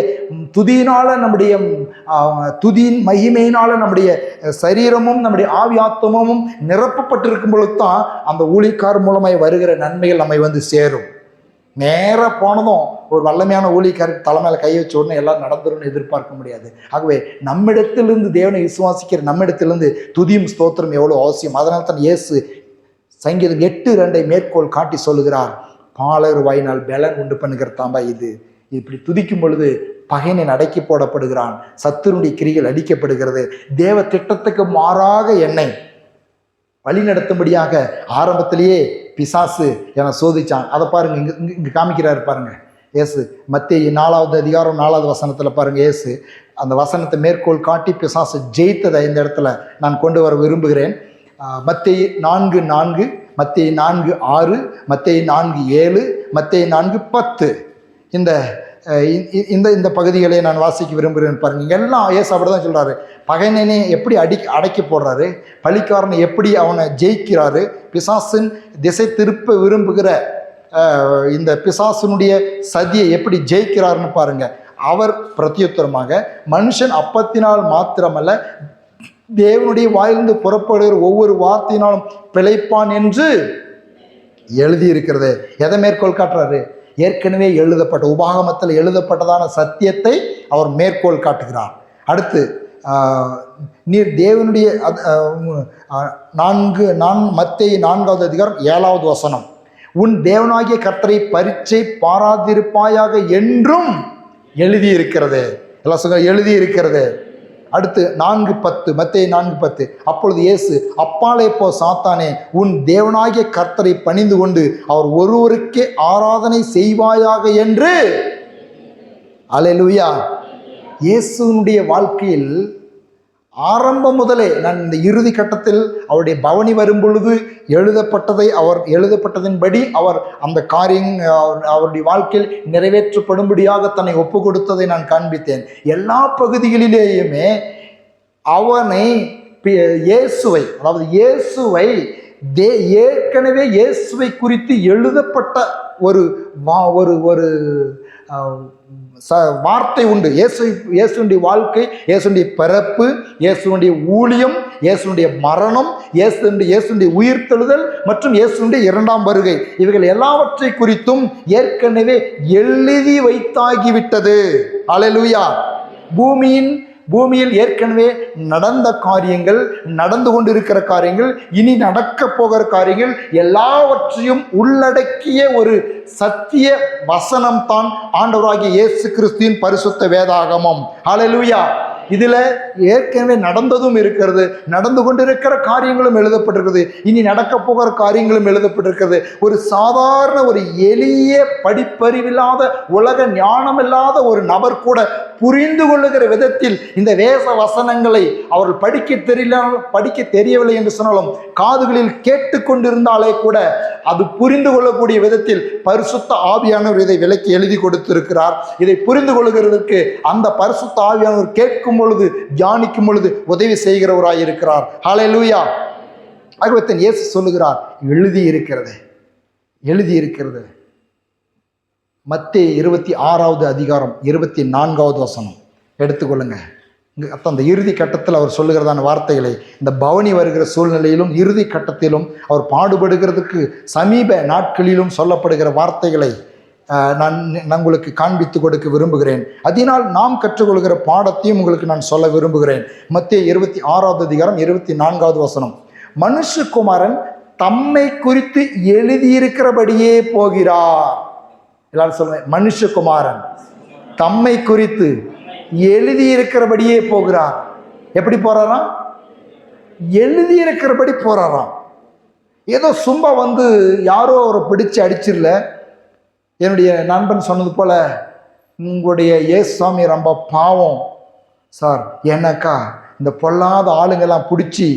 துதியின் மகிமையினால் நம்முடைய சரீரமும் நம்முடைய ஆவி ஆத்மாவும் நிரப்பப்பட்டிருக்கும் பொழுது தான் அந்த ஊழியக்காரர் மூலமாய் வருகிற நன்மைகள் நம்மை சேரும். நேராக போனதும் ஒரு வல்லமையான ஊழியக்காரருக்கு தலைமையில் கை வச்ச உடனே எல்லாம் நடந்துரும்னு எதிர்பார்க்க முடியாது. ஆகவே நம்மிடத்திலிருந்து தேவனை விசுவாசிக்கிற நம்மிடத்திலிருந்து துதியும் ஸ்தோத்திரம் எவ்வளோ அவசியம். அதனால தான் இயேசு சங்கீதம் 8:2 மேற்கோள் காட்டி சொல்லுகிறார், பாலர் வாயினால் பலன் உண்டு பண்ணுகிறதாம்பா இது. இப்படி துதிக்கும் பொழுது பகையனை அடக்கி போடப்படுகிறான், சத்துருடைய கிரிகள் அடிக்கப்படுகிறது. தேவ திட்டத்துக்கு மாறாக என்னை வழிநடத்தும்படியாக ஆரம்பத்திலேயே பிசாசு என சோதிச்சான். அதை பாருங்க, இங்க காமிக்கிறாரு பாருங்க. இயேசு மத்தேயு 4வது அதிகாரம் 4வது வசனத்தில் பாருங்க, இயேசு அந்த வசனத்தை மேற்கோள் காட்டி பிசாசு ஜெயித்ததை இந்த இடத்துல நான் கொண்டு வர விரும்புகிறேன். மத்தேயு 4:4, மத்தேயு 4:6, மத்தேயு 4:7, மத்தேயு 4:10 இந்த பகுதிகளை நான் வாசிக்க விரும்புகிறேன். பாருங்க, எல்லாம் இயேசு அப்படிதான் சொல்றாரு. பகைஞனை எப்படி அடக்கி போடுறாரு, பலிக்காரனை எப்படி அவனை ஜெயிக்கிறாரு, பிசாசின் திசை திருப்ப விரும்புகிற இந்த பிசாசினுடைய சதியை எப்படி ஜெயிக்கிறாருன்னு பாருங்க. அவர் பிரத்யுத்தரமாக, மனுஷன் அப்பத்தினால் மாத்திரமல்ல தேவனுடைய வாயிலிருந்து புறப்படுகிற ஒவ்வொரு வார்த்தையினாலும் பிழைப்பான் என்று எழுதியிருக்கிறது. எதை மேற்கோள் காட்டுறாரு? ஏற்கனவே எழுதப்பட்ட உபாகமத்தில் எழுதப்பட்டதான சத்தியத்தை அவர் மேற்கோள் காட்டுகிறார். அடுத்து நீர் தேவனுடைய மத்தேயு 4வது அதிகாரம் 7வது வசனம், உன் தேவனாகிய கர்த்தரை பரீட்சை பாராதிருப்பாயாக என்றும் எழுதியிருக்கிறது. எல்லாம் சொல்ல எழுதியிருக்கிறது. அடுத்து 4:10, மத்தேயு 4:10, அப்பொழுது இயேசு, அப்பாலே போ சாத்தானே, உன் தேவனாகிய கர்த்தரை பணிந்து கொண்டு அவர் ஒருவருக்கே ஆராதனை செய்வாயாக என்று. அல்லேலூயா. இயேசுனுடைய வாழ்க்கையில் ஆரம்பம் முதலே, நான் இந்த இறுதி கட்டத்தில் அவருடைய பவனி வரும் பொழுது எழுதப்பட்டதின்படி அவர் அந்த காரியம் அவருடைய வாழ்க்கையில் நிறைவேற்றப்படும்படியாக தன்னை ஒப்பு கொடுத்ததை நான் காண்பித்தேன். எல்லா பகுதிகளிலேயுமே இயேசுவை ஏற்கனவே இயேசுவை குறித்து எழுதப்பட்ட ஒரு வார்த்தை உண்டு. இயேசுடைய வாழ்க்கை, இயேசுடைய பிறப்பு, இயேசுடைய ஊழியம், இயேசுடைய மரணம், இயேசுடைய உயிர்த்தெழுதல் மற்றும் இயேசுடைய 2ஆம் வருகை, இவைகள் எல்லாவற்றை குறித்தும் ஏற்கனவே எழுதி வைத்தாகிவிட்டது. அல்லேலூயா. பூமியில் ஏற்கனவே நடந்த காரியங்கள், நடந்து கொண்டிருக்கிற காரியங்கள், இனி நடக்க போகிற காரியங்கள் எல்லாவற்றையும் உள்ளடக்கிய ஒரு சத்திய வசனம் தான் ஆண்டவராகிய இயேசு கிறிஸ்துவின் பரிசுத்த வேதாகமம். அல்லேலூயா. இதுல ஏற்கனவே நடந்ததும் இருக்கிறது, நடந்து கொண்டிருக்கிற காரியங்களும் எழுதப்பட்டிருக்கிறது, இனி நடக்க போகிற காரியங்களும் எழுதப்பட்டிருக்கிறது. ஒரு சாதாரண ஒரு எளிய படிப்பறிவில்லாத உலக ஞானமில்லாத ஒரு நபர் கூட புரிந்து கொள்ளுகிற விதத்தில் இந்த வேத வசனங்களை அவர்கள் படிக்க தெரியவில்லை என்று சொன்னாலும் காதுகளில் கேட்டுக்கொண்டிருந்தாலே கூட அது புரிந்து கொள்ளக்கூடிய விதத்தில் பரிசுத்த ஆவியானவர் இதை விலக்கி எழுதி கொடுத்திருக்கிறார். இதை புரிந்து கொள்ளுகிறதுக்கு அந்த பரிசுத்த ஆவியானவர் கேட்கும் பொழுது, தியானிக்கும் பொழுது உதவி செய்கிறவராய் இருக்கிறார். ஹல்லேலூயா. ஆகவே இயேசு சொல்லுகிறார், எழுதி இருக்கிறது. மத்தேயு 26வது அதிகாரம் 24வது வசனம், எடுத்துக்கொள்ளுங்க. அந்த இறுதி கட்டத்தில் அவர் சொல்லுகிறதான வார்த்தைகளை, இந்த பவனி வருகிற சூழ்நிலையிலும் இறுதி கட்டத்திலும் அவர் பாடுபடுகிறதுக்கு சமீப நாட்களிலும் சொல்லப்படுகிற வார்த்தைகளை நான் உங்களுக்கு காண்பித்து கொடுக்க விரும்புகிறேன். அதனால் நாம் கற்றுக்கொள்கிற பாடத்தையும் உங்களுக்கு நான் சொல்ல விரும்புகிறேன். மத்தேயு 26வது அதிகாரம் 24வது வசனம். மனுஷகுமாரன் தம்மை குறித்து எழுதியிருக்கிறபடியே போகிறார். எல்லாரும் சொல்லுங்க, மனுஷகுமாரன் தம்மை குறித்து எழுதியிருக்கிறபடியே போகிறார். எப்படி போறாராம்? எழுதியிருக்கிறபடி போறாராம். ஏதோ சும்மா யாரோ அவரை பிடிச்சு அடிச்சிடல. என்னுடைய நண்பன் சொன்னது போல, உங்களுடைய இயேசுசாமி ரொம்ப பாவம் சார், ஏன்னாக்கா இந்த பொல்லாத ஆளுங்கெல்லாம் பிடிச்சி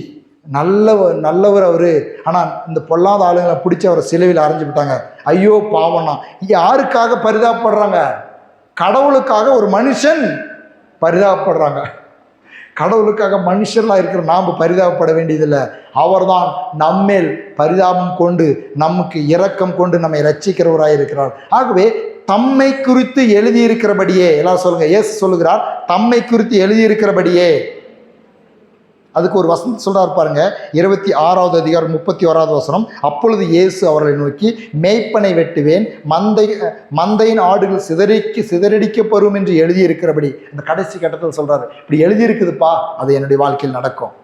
நல்லவர் அவரு, ஆனால் இந்த பொல்லாத ஆளுங்களை பிடிச்சி அவரை சிலுவையில் அரைஞ்சு விட்டாங்க, ஐயோ பாவம்னா. யாருக்காக பரிதாபப்படுறாங்க? கடவுளுக்காக ஒரு மனுஷன் பரிதாபப்படுறாங்க. கடவுளுக்காக மனுஷன்லாம் இருக்கிற நாம் பரிதாபப்பட வேண்டியதில்லை. அவர்தான் நம்மேல் பரிதாபம் கொண்டு நமக்கு இரக்கம் கொண்டு நம்மை ரட்சிக்கிறவராய் இருக்கிறார். ஆகவே தம்மை குறித்து எழுதியிருக்கிறபடியே, எல்லாரும் சொல்லுங்க, இயேசு சொல்லுகிறார் தம்மை குறித்து எழுதியிருக்கிறபடியே. அதுக்கு ஒரு வசனம் சொல்றாரு பாருங்க, 26வது அதிகாரம் 31வது வசனம். அப்பொழுது இயேசு அவர்களை நோக்கி, மேய்ப்பனை வெட்டுவேன், மந்தையின் ஆடுகள் சிதறடிக்கப்படும் என்று எழுதியிருக்கிறபடி. இந்த கடைசி கட்டத்தில் சொல்றாரு, இப்படி எழுதியிருக்குதுப்பா, அது என்னுடைய வாழ்க்கையில் நடக்கும்.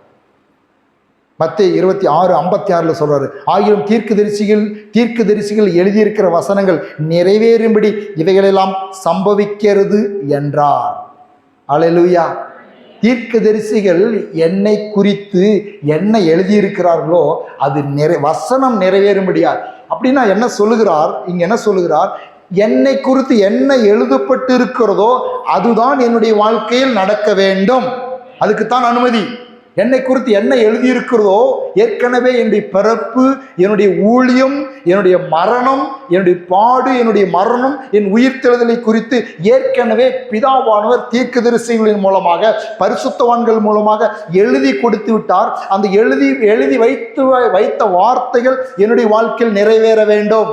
மத்தேயு 26:56 சொல்றாரு, ஆயிரம் தீர்க்கதரிசிகள் எழுதியிருக்கிற வசனங்கள் நிறைவேறும்படி இவைகளெல்லாம் சம்பவிக்கிறது என்றார். அல்லேலூயா. தீர்க்கதரிசிகள் என்னை குறித்து என்ன எழுதியிருக்கிறார்களோ அது வசனம் நிறைவேறும்படியா. அப்படின்னா என்ன சொல்லுகிறார்? இங்க என்ன சொல்லுகிறார்? என்னை குறித்து என்ன எழுதப்பட்டு இருக்கிறதோ அதுதான் என்னுடைய வாழ்க்கையில் நடக்க வேண்டும். அதுக்குத்தான் அனுமதி. என்னை குறித்து என்ன எழுதியிருக்கிறதோ, ஏற்கனவே என்னுடைய பிறப்பு, என்னுடைய ஊழியம், என்னுடைய மரணம், என்னுடைய பாடு, என்னுடைய மரணம், என் உயிர்த்தெழுதலை குறித்து ஏற்கனவே பிதாவானவர் தீர்க்கதரிசிகளின் மூலமாக, பரிசுத்தவான்கள் மூலமாக எழுதி கொடுத்து விட்டார். அந்த எழுதி வைத்த வார்த்தைகள் என்னுடைய வாழ்க்கையில் நிறைவேற வேண்டும்.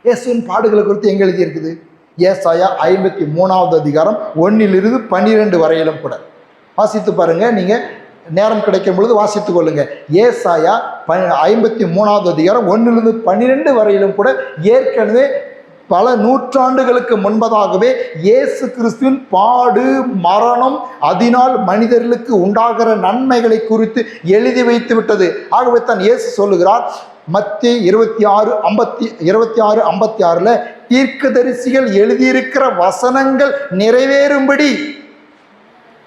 இயேசுவின் பாடுகளை குறித்து எங்க எழுதி இருக்குது? ஏசாயா 53வது அதிகாரம் 1 to 12 வரையிலும் கூட வாசித்து பாருங்க. நீங்க நேரம் கிடைக்கும் பொழுது வாசித்துக் கொள்ளுங்க. ஏசாயா 53வது அதிகாரம் 1 to 12 வரையிலும் கூட ஏற்கனவே பல நூற்றாண்டுகளுக்கு முன்பதாகவே இயேசு கிறிஸ்துவின் பாடு, மரணம், அதனால் மனிதர்களுக்கு உண்டாகிற நன்மைகளை குறித்து எழுதி வைத்து விட்டது. ஆகவே தான் இயேசு சொல்லுகிறார், மத்தேயு 26:56 தீர்க்கதரிசிகள் எழுதியிருக்கிற வசனங்கள் நிறைவேறும்படி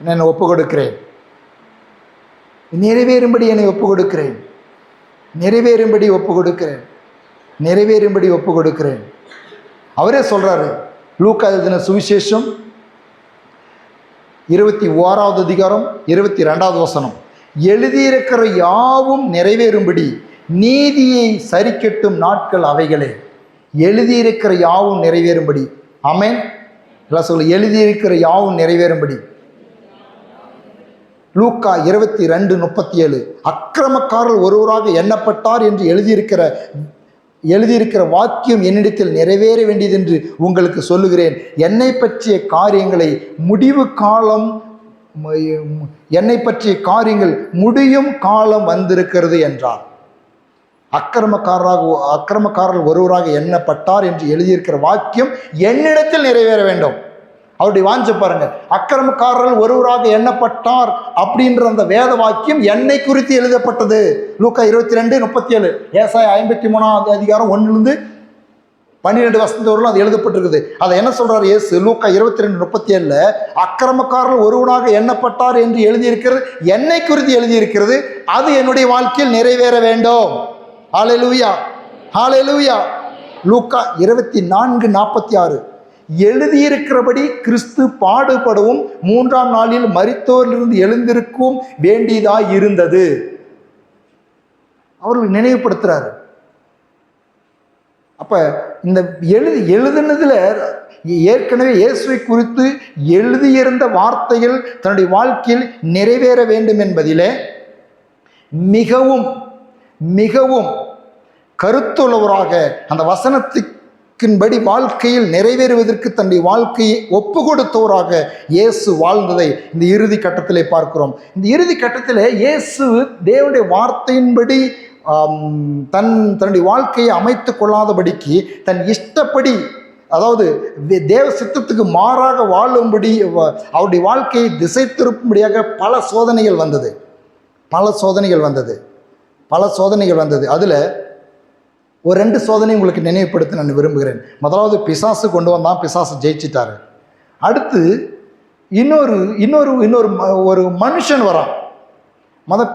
நான் ஒப்பு கொடுக்கிறேன், நிறைவேறும்படி என்னை ஒப்பு கொடுக்கிறேன், நிறைவேறும்படி ஒப்பு கொடுக்கிறேன், நிறைவேறும்படி ஒப்பு கொடுக்கிறேன். அவரே சொல்றாரு, லூக்கா எழுதின சுவிசேஷம் 21வது அதிகாரம் 22வது வசனம், எழுதியிருக்கிற யாவும் நிறைவேறும்படி நீதியை சரிக்கட்டும் நாட்கள் அவைகளே. எழுதியிருக்கிற யாவும் நிறைவேறும்படி. ஆமென். எல்லாம் சொல்லு, எழுதியிருக்கிற யாவும் நிறைவேறும்படி. லூக்கா 22:37 அக்கிரமக்காரர் ஒருவராக எண்ணப்பட்டார் என்று எழுதியிருக்கிற வாக்கியம் என்னிடத்தில் நிறைவேற வேண்டியது என்று உங்களுக்கு சொல்லுகிறேன். என்னை பற்றிய காரியங்கள் முடியும் காலம் வந்திருக்கிறது என்றார். அக்கிரமக்காரர் ஒருவராக எண்ணப்பட்டார் என்று எழுதியிருக்கிற வாக்கியம் என்னிடத்தில் நிறைவேற வேண்டும். அவருடைய வாஞ்ச பாருங்க, அக்கிரமக்காரர்கள் ஒருவராக எண்ணப்பட்டார் அப்படின்ற அந்த வேத வாக்கியம் என்னை குறித்து எழுதப்பட்டது. லூக்கா 22:37, ஏசாயா 53வது அதிகாரம் 1 to 12 வசனத்தோடு அது எழுதப்பட்டிருக்குது. அதை என்ன சொல்றாரு இயேசு? லூக்கா 22:37 அக்கிரமக்காரர்கள் ஒருவனாக எண்ணப்பட்டார் என்று எழுதியிருக்கிறது என்னை குறித்து எழுதியிருக்கிறது, அது என்னுடைய வாழ்க்கையில் நிறைவேற வேண்டும். ஹல்லேலூயா, ஹல்லேலூயா. லூக்கா 24:46 எழுதியிருக்கிறபடி கிறிஸ்து பாடுபடவும் 3ஆம் நாளில் மரித்தோரிலிருந்து எழுந்திருக்கவும் வேண்டியதாய் இருந்தது. அவர்கள் நினைவுபடுத்துறாரு. அப்ப இந்த எழுதினதுல ஏற்கனவே இயேசுவை குறித்து எழுதியிருந்த வார்த்தைகள் தன்னுடைய வாழ்க்கையில் நிறைவேற வேண்டும் என்பதிலே மிகவும் மிகவும் கருத்துள்ளவராக அந்த படி வாழ்க்கையில் நிறைவேறுவதற்கு தன்னுடைய வாழ்க்கையை ஒப்பு கொடுத்தவராக இயேசு வாழ்ந்ததை இந்த இறுதி கட்டத்திலே பார்க்கிறோம். இந்த இறுதி கட்டத்தில் இயேசு தேவனுடைய வார்த்தையின்படி தன்னுடைய வாழ்க்கையை அமைத்து கொள்ளாதபடிக்கு தன் இஷ்டப்படி, அதாவது தேவ சித்தத்துக்கு மாறாக வாழும்படி அவருடைய வாழ்க்கையை திசை திருப்பும்படியாக பல சோதனைகள் வந்தது. அதில் ஒரு 2 சோதனை உங்களுக்கு நினைவுபடுத்த நான் விரும்புகிறேன். முதலாவது பிசாசு கொண்டு வந்தான், பிசாசு ஜெயிச்சிட்டாரு. அடுத்து ஒரு மனுஷன் வரான்.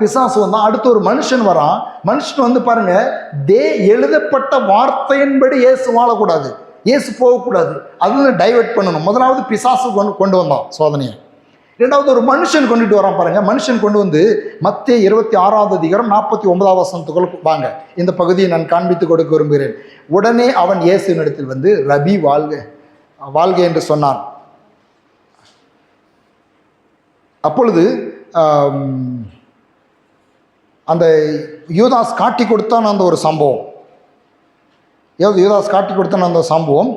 பிசாசு வந்தான், அடுத்து ஒரு மனுஷன் வரான். மனுஷன் வந்து பாருங்க, எழுதப்பட்ட வார்த்தையின்படி இயேசு வாழக்கூடாது, இயேசு போகக்கூடாது, அது டைவெர்ட் பண்ணணும். முதலாவது பிசாசு கொண்டு வந்தான் சோதனையை. இரண்டாவது ஒரு மனுஷன் கொண்டுட்டு வரான் பாருங்க. மனுஷன் கொண்டு வந்து மத்தேயு 26வது அதிகாரம் 49வது வசனத்துக்குள் வாங்க. இந்த பகுதியை நான் காண்பித்து கொடுக்க விரும்புகிறேன். உடனே அவன் இயேசுவினிடத்தில் வந்து, ரபி வாழ்க வாழ்க என்று சொன்னான். அப்பொழுது அந்த யூதாஸ் காட்டி கொடுத்தான் அந்த ஒரு சம்பவம். யூதாஸ் காட்டி கொடுத்தான் அந்த சம்பவம்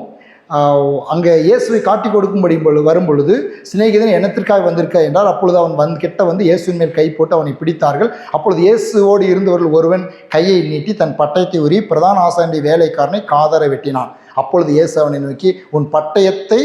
அங்கே இயேசுவை காட்டி கொடுக்கும்படி வரும் பொழுது, சிநேகிதன் என்னத்திற்காக வந்திருக்கா என்றால், அப்பொழுது அவன் கிட்ட வந்து இயேசுவின் மேல் கை போட்டு அவனை பிடித்தார்கள். அப்பொழுது இயேசுவோடு இருந்தவர்கள் ஒருவன் கையை நீட்டி தன் பட்டயத்தை உரி பிரதான ஆசாரியனுடைய வேலைக்காரனை காதர வெட்டினான். அப்பொழுது இயேசு அவனை நோக்கி, உன் பட்டயத்தை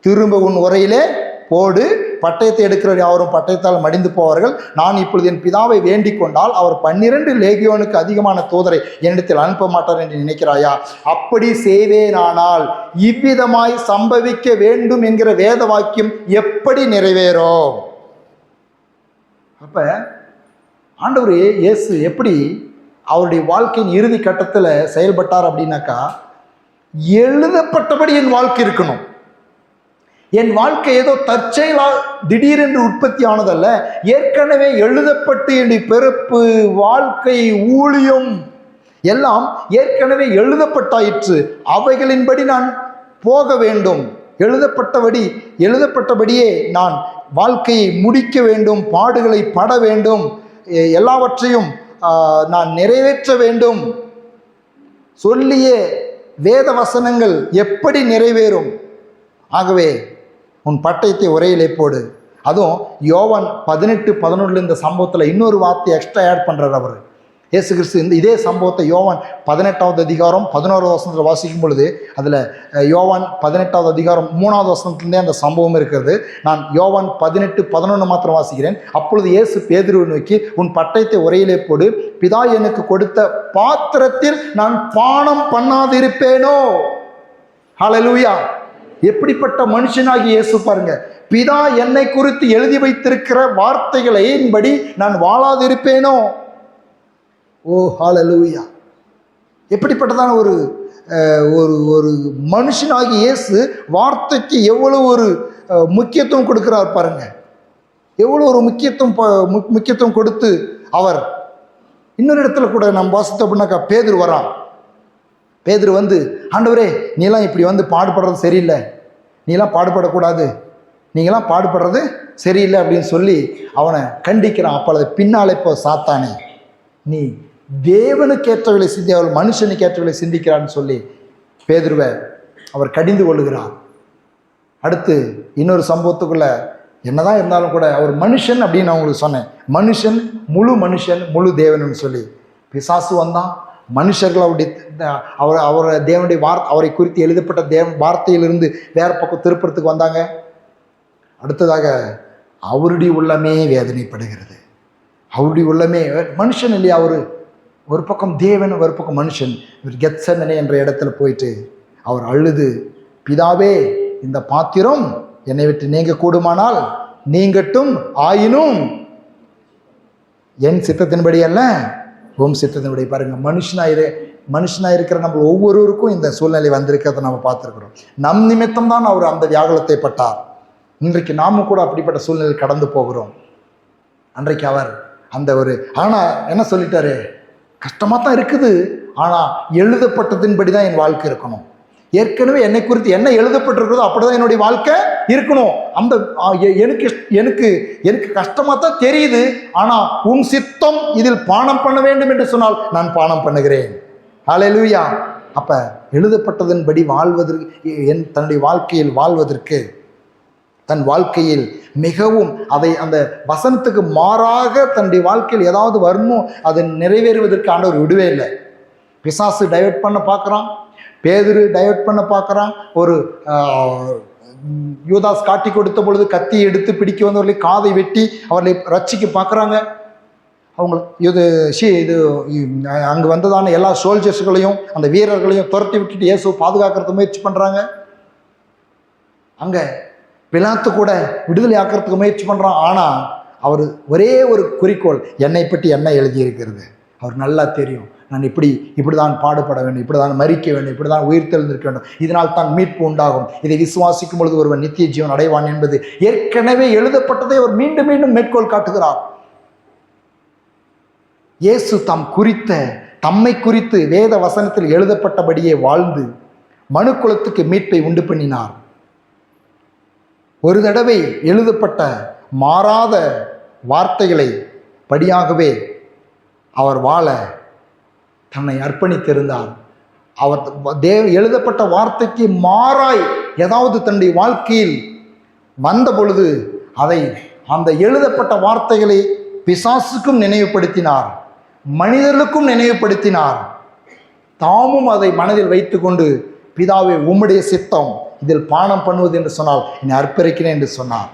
திரும்ப உன் உரையிலே போடு, பட்டயத்தை எடுக்கிறவர் யாவரும் பட்டயத்தால் மடிந்து போவார்கள். நான் இப்பொழுது என் பிதாவை வேண்டிக் கொண்டால் அவர் 12 லேகியோனுக்கு அதிகமான தூதரை என்னிடத்தில் அனுப்ப மாட்டார் என்று நினைக்கிறாயா? அப்படி செய்வேனானால் இவ்விதமாய் சம்பவிக்க வேண்டும் என்கிற வேத வாக்கியம் எப்படி நிறைவேறும்? அப்ப ஆண்டவர் இயேசு எப்படி அவருடைய வாழ்க்கையின் இறுதி கட்டத்தில் செயல்பட்டார் அப்படின்னாக்கா, எழுதப்பட்டபடி என் வாழ்க்கை இருக்கணும். என் வாழ்க்கை ஏதோ தற்செயலாக திடீரென்று உற்பத்தி ஆனதல்ல, ஏற்கனவே எழுதப்பட்டு என்னுடைய பிறப்பு, வாழ்க்கை, ஊழியம் எல்லாம் ஏற்கனவே எழுதப்பட்டாயிற்று. அவைகளின்படி நான் போக வேண்டும். எழுதப்பட்டபடியே நான் வாழ்க்கையை முடிக்க வேண்டும், பாடுகளை பட வேண்டும், எல்லாவற்றையும் நான் நிறைவேற்ற வேண்டும். சொல்லிய வேத வசனங்கள் எப்படி நிறைவேறும்? ஆகவே உன் பட்டயத்தை உரையிலே போடு. அதுவும் யோவான் 18:11 இந்த சம்பவத்தில் இன்னொரு வார்த்தை எக்ஸ்ட்ரா ஆட் பண்ணுறார் அவர் இயேசு கிறிஸ்து. இதே சம்பவத்தை யோவான் 18வது அதிகாரம் 11வது வசனத்தில் வாசிக்கும் பொழுது, அதில் யோவான் 18வது அதிகாரம் 3வது வசனத்துலேருந்தே அந்த சம்பவம் இருக்கிறது. நான் யோவான் 18:11 மாத்திரம் வாசிக்கிறேன். அப்பொழுது இயேசு பேதுருவை நோக்கி, உன் பட்டயத்தை உரையிலே போடு, பிதா எனக்கு கொடுத்த பாத்திரத்தில் நான் பானம் பண்ணாதிருப்பேனோ? ஹல்லேலூயா! எப்படிப்பட்ட மனுஷனாகி இயேசு பாருங்க. பிதா என்னை குறித்து எழுதி வைத்திருக்கிற வார்த்தைகளின்படி நான் வாழாதிருப்பேனோ? ஓ ஹல்லேலூயா! எப்படிப்பட்டதான ஒரு ஒரு மனுஷனாகி இயேசு வார்த்தைக்கு எவ்வளவு ஒரு முக்கியத்துவம் கொடுக்கிறார் பாருங்க. எவ்வளவு ஒரு முக்கியத்துவம் கொடுத்து அவர் இன்னொரு இடத்துல கூட நம்ம வாசித்தோம் அப்படின்னாக்கா, பேதுரு வரான். பேதுரு வந்து, ஆண்டவரே நீலாம் இப்படி வந்து பாடுபடுறது சரியில்லை, நீலாம் பாடுபடக்கூடாது, நீங்களாம் பாடுபடுறது சரியில்லை அப்படின்னு சொல்லி அவனை கண்டிக்கிறான். அப்பொழுது பின்னாலே இப்போ சாத்தானே, நீ தேவனுக்கேற்றவர்களை அவள் மனுஷனுக்கேற்றவர்களை சிந்திக்கிறான்னு சொல்லி பேதுருவை அவர் கடிந்து கொள்ளுகிறார். அடுத்து இன்னொரு சம்பவத்துக்குள்ள, என்னதான் இருந்தாலும் கூட அவர் மனுஷன் அப்படின்னு நான் உங்களுக்கு சொன்னேன். மனுஷன், முழு தேவனுன்னு சொல்லி பிசாசு வந்தான். மனுஷர்கள் அவருடைய தேவனுடைய அவரை குறித்து எழுதப்பட்ட வார்த்தையிலிருந்து வேற பக்கம் திருப்பறத்துக்கு வந்தாங்க. அடுத்ததாக அவருடைய உள்ளமே வேதனைப்படுகிறது. அவருடைய உள்ளமே மனுஷன் இல்லையா, ஒரு பக்கம் தேவன், ஒரு பக்கம் மனுஷன். இவர் கெத்செமனே என்ற இடத்துல போயிட்டு அவர் அழுது, பிதாவே இந்த பாத்திரம் என்னை விட்டு நீங்க கூடுமானால் நீங்கட்டும், ஆயினும் என் சித்தத்தின்படி அல்ல உம் சித்தத்தின்படி. பாருங்க, மனுஷனா இருக்கிற நம்ம ஒவ்வொருவருக்கும் இந்த சூழ்நிலை வந்திருக்கிறத நம்ம பார்த்துருக்கிறோம். நம் நிமித்தம் தான் அவர் அந்த வியாகுலத்தை பட்டார். இன்றைக்கு நாமும் கூட அப்படிப்பட்ட சூழ்நிலை கடந்து போகிறோம். அன்றைக்கு அவர் அந்த ஆனால் என்ன சொல்லிட்டாரு, கஷ்டமாக தான் இருக்குது, ஆனால் எழுதப்பட்டதின்படி தான் என் வாழ்க்கை இருக்கணும். ஏற்கனவே என்னை குறித்து என்ன எழுதப்பட்டிருக்கிறதோ அப்படிதான் என்னுடைய வாழ்க்கை இருக்கணும். அந்த எனக்கு கஷ்டமாக தான் தெரியுது, ஆனால் உன் சித்தம் இதில் பானம் பண்ண வேண்டும் என்று சொன்னால் நான் பானம் பண்ணுகிறேன். ஹல்லேலூயா! அப்போ எழுதப்பட்டதன்படி வாழ்வதற்கு தன்னுடைய வாழ்க்கையில் வாழ்வதற்கு, தன் வாழ்க்கையில் மிகவும் அந்த வசனத்துக்கு மாறாக தன்னுடைய வாழ்க்கையில் ஏதாவது வரணும், அதை நிறைவேறுவதற்கு ஆண்டவர் விடவே இல்லை. பிசாசு டைவர்ட் பண்ண பார்க்குறான், பேதுரு டைவர்ட் பண்ண பார்க்குறான். ஒரு யூதாஸ் காட்டி கொடுத்த பொழுது கத்தி எடுத்து பிடிக்க வந்தவர்களை காதை வெட்டி அவர்களை ரட்சிக்க பார்க்குறாங்க. அவங்க இது அங்கே வந்ததான எல்லா சோல்ஜர்ஸ்களையும் அந்த வீரர்களையும் துரத்தி விட்டுட்டு இயேசுவை பாதுகாக்கிறதுக்கு முயற்சி பண்ணுறாங்க. அங்கே பிலாத்து கூட விடுதலை ஆக்கிறதுக்கு முயற்சி பண்ணுறான். ஆனால் அவர் ஒரே ஒரு குறிக்கோள், என்னை பற்றி என்ன எழுதியிருக்கிறது அவர் நல்லா தெரியும். நான் இப்படி தான் பாடுபட வேண்டும், இப்படி தான் மரிக்க வேண்டும், இப்படி தான் உயிர் தெழுந்திருக்க வேண்டும், இதனால் தான் மீட்பு உண்டாகும், இதை விசுவாசிக்கும் பொழுது ஒருவன் நித்திய ஜீவன் அடைவான் என்பது ஏற்கனவே எழுதப்பட்டதை அவர் மீண்டும் மீண்டும் மேற்கோள் காட்டுகிறார். இயேசு தம்மை குறித்து வேத வசனத்தில் எழுதப்பட்டபடியே வாழ்ந்து மனுக்குலத்துக்கு மீட்பை உண்டு பண்ணினார். ஒரு தடவை எழுதப்பட்ட மாறாத வார்த்தைகளை படியாகவே அவர் வாழ தன்னை அர்ப்பணித்திருந்தார். அவர் எழுதப்பட்ட வார்த்தைக்கு மாறாய் ஏதாவது தன்னுடைய வாழ்க்கையில் வந்த பொழுது அந்த எழுதப்பட்ட வார்த்தைகளை பிசாசுக்கும் நினைவுபடுத்தினார், மனிதர்களுக்கும் நினைவுபடுத்தினார். தாமும் அதை மனதில் வைத்துக்கொண்டு, பிதாவே உம்முடைய சித்தம் இதில் பானம் பண்ணுவது என்று சொன்னால் என்னை அர்ப்பணிக்கிறேன் என்று சொன்னார்.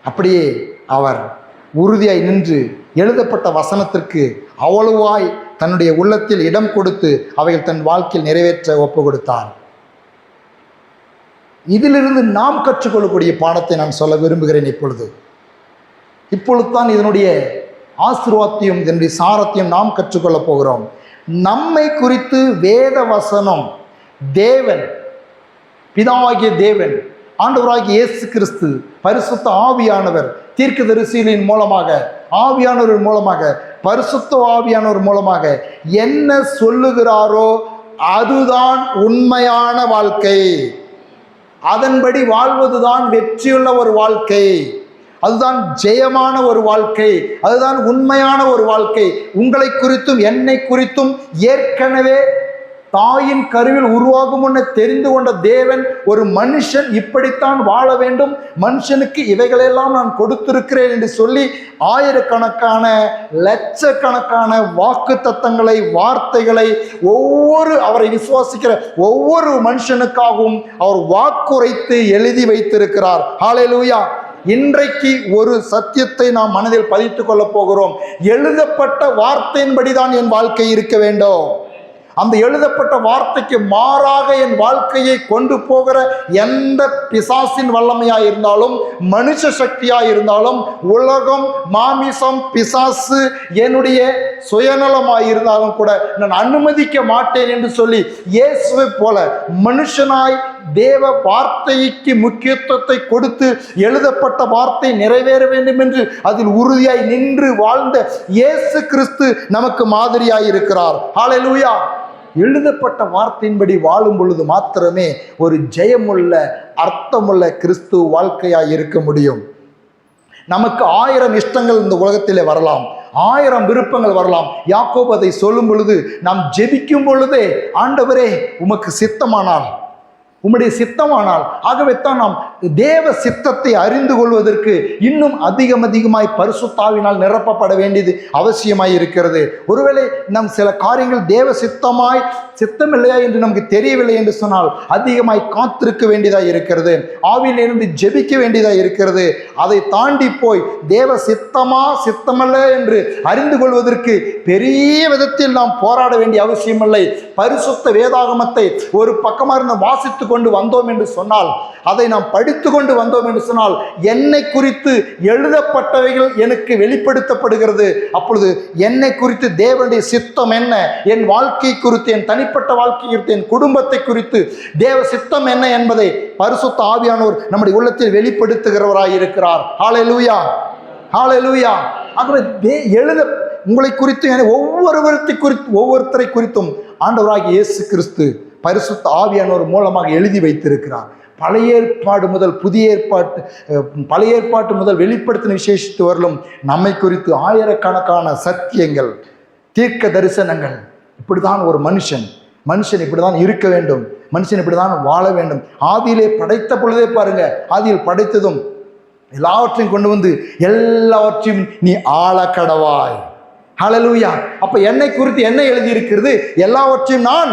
அப்படியே அவர் உறுதியாய் நின்று எழுதப்பட்ட வசனத்திற்கு அவ்வளவாய் தன்னுடைய உள்ளத்தில் இடம் கொடுத்து அவைகள் தன் வாழ்க்கையில் நிறைவேற்ற ஒப்பு கொடுத்தார். இதிலிருந்து நாம் கற்றுக்கொள்ளக்கூடிய பாடத்தை நான் சொல்ல விரும்புகிறேன். இப்பொழுது தான் இதனுடைய ஆசீர்வாதத்தையும் இதனுடைய சாரத்தையும் நாம் கற்றுக்கொள்ளப் போகிறோம். நம்மை குறித்து வேத வசனம், தேவன், பிதாவாகிய தேவன், ஆண்டவராகிய இயேசு கிறிஸ்து, பரிசுத்த ஆவியானவர், தீர்க்கதரிசிகளின் மூலமாக, ஆவியானவர் மூலமாக, பரிசுத்த ஆவியானவர் மூலமாக என்ன சொல்லுகிறாரோ அதுதான் உண்மையான வாழ்க்கை. அதன்படி வாழ்வதுதான் வெற்றியுள்ள ஒரு வாழ்க்கை, அதுதான் ஜெயமான ஒரு வாழ்க்கை, அதுதான் உண்மையான ஒரு வாழ்க்கை. உங்களை குறித்தும் என்னை குறித்தும் ஏற்கனவே தாயின் கருவில் உருவாகும் முன்ன தெரிந்து கொண்ட தேவன், ஒரு மனுஷன் இப்படித்தான் வாழ வேண்டும், மனுஷனுக்கு இவைகளெல்லாம் நான் கொடுத்திருக்கிறேன் என்று சொல்லி ஆயிரக்கணக்கான லட்சக்கணக்கான வாக்கு தத்தங்களை, வார்த்தைகளை அவரை விசுவாசிக்கிற ஒவ்வொரு மனுஷனுக்காகவும் அவர் வாக்குரைத்து எழுதி வைத்திருக்கிறார். ஹல்லேலூயா. இன்றைக்கு ஒரு சத்தியத்தை நாம் மனதில் பதித்துக் கொள்ளப் போகிறோம். எழுதப்பட்ட வார்த்தையின்படிதான் என் வாழ்க்கை இருக்க வேண்டும். அந்த எழுதப்பட்ட வார்த்தைக்கு மாறாக என் வாழ்க்கையை கொண்டு போகிற எந்த பிசாசின் வல்லமையாக இருந்தாலும், மனுஷ சக்தியாக இருந்தாலும், உலகம், மாமிசம், பிசாசு, என்னுடைய சுயநலமாக இருந்தாலும் கூட நான் அனுமதிக்க மாட்டேன் என்று சொல்லி இயேசுவை போல மனுஷனாய் தேவ வார்த்தைக்கு முக்கியத்துவத்தை கொடுத்து எழுதப்பட்ட வார்த்தை நிறைவேற வேண்டும் என்று அதில் உறுதியாய் நின்று வாழ்ந்த இயேசு கிறிஸ்து நமக்கு மாதிரியாய் இருக்கிறார். ஹல்லேலூயா. எழுதப்பட்ட வார்த்தையின்படி வாழும் பொழுது மாத்திரமே ஒரு ஜெயமுள்ள, அர்த்தமுள்ள கிறிஸ்துவ வாழ்க்கையாய் இருக்க முடியும். நமக்கு 1000 இஷ்டங்கள் இந்த உலகத்திலே வரலாம், 1000 விருப்பங்கள் வரலாம். யாக்கோபு அதை சொல்லும் பொழுது, நாம் ஜெபிக்கும் பொழுதே, ஆண்டவரே உமக்கு சித்தமானால், உம்முடைய சித்தமானால், ஆகவே தான் நாம் தேவ சித்தத்தை அறிந்து கொள்வதற்கு இன்னும் அதிகமாய் பரிசுத்தாவினால் நிரப்பப்பட வேண்டியது அவசியமாய் இருக்கிறது. ஒருவேளை நம் சில காரியங்கள் தேவ சித்தமில்லையா என்று நமக்கு தெரியவில்லை என்று சொன்னால் அதிகமாய் காத்திருக்க வேண்டியதாக இருக்கிறது, ஆவியிலிருந்து ஜெபிக்க வேண்டியதாக இருக்கிறது. அதை தாண்டி போய் தேவ சித்தமல்ல என்று அறிந்து கொள்வதற்கு பெரிய விதத்தில் நாம் போராட வேண்டிய அவசியமில்லை. பரிசுத்த வேதாகமத்தை ஒரு பக்கமாக இருந்து வாசித்து கொண்டு வந்தோம் என்று சொன்னால், அதை நாம் படித்து கொண்டு வந்தோம் என்று சொன்னால், என்னை குறித்து எழுதப்பட்டவைகள் எனக்கு வெளிப்படுத்தப்படுகிறது. அப்பொழுது என்னை குறித்து தேவனுடைய சித்தம் என்ன, என் வாழ்க்கை குறித்து, என் தனிப்பட்ட வாழ்க்கை குறித்து, என் குடும்பத்தை குறித்து தேவ சித்தம் என்ன என்பதை பரிசுத்த ஆவியானவர் நம்முடைய உள்ளத்தில் வெளிப்படுத்துகிறவராய் இருக்கிறார். ஹல்லேலூயா, ஹல்லேலூயா. ஆகவே உங்களை குறித்து, ஒவ்வொருத்தரை குறித்தும் ஆண்டவராகிய இயேசு கிறிஸ்து பரிசுத்த ஆவியானவர் மூலமாக எழுதி வைத்திருக்கிறார். பழைய ஏற்பாடு முதல் வெளிப்படுத்தின விசேஷித்து வரலும் நம்மை குறித்து ஆயிரக்கணக்கான சத்தியங்கள், தீர்க்க தரிசனங்கள். இப்படிதான் ஒரு மனுஷன் மனுஷன் இப்படிதான் இருக்க வேண்டும், மனுஷன் இப்படிதான் வாழ வேண்டும். ஆதியிலே படைத்த பொழுதே பாருங்க, ஆதியில் படைத்ததும் எல்லாவற்றையும் கொண்டு வந்து எல்லாவற்றையும் நீ ஆள கடவாய். ஹல்லேலூயா. அப்ப என்னை குறித்து என்ன எழுதியிருக்கிறது? எல்லாவற்றையும் நான்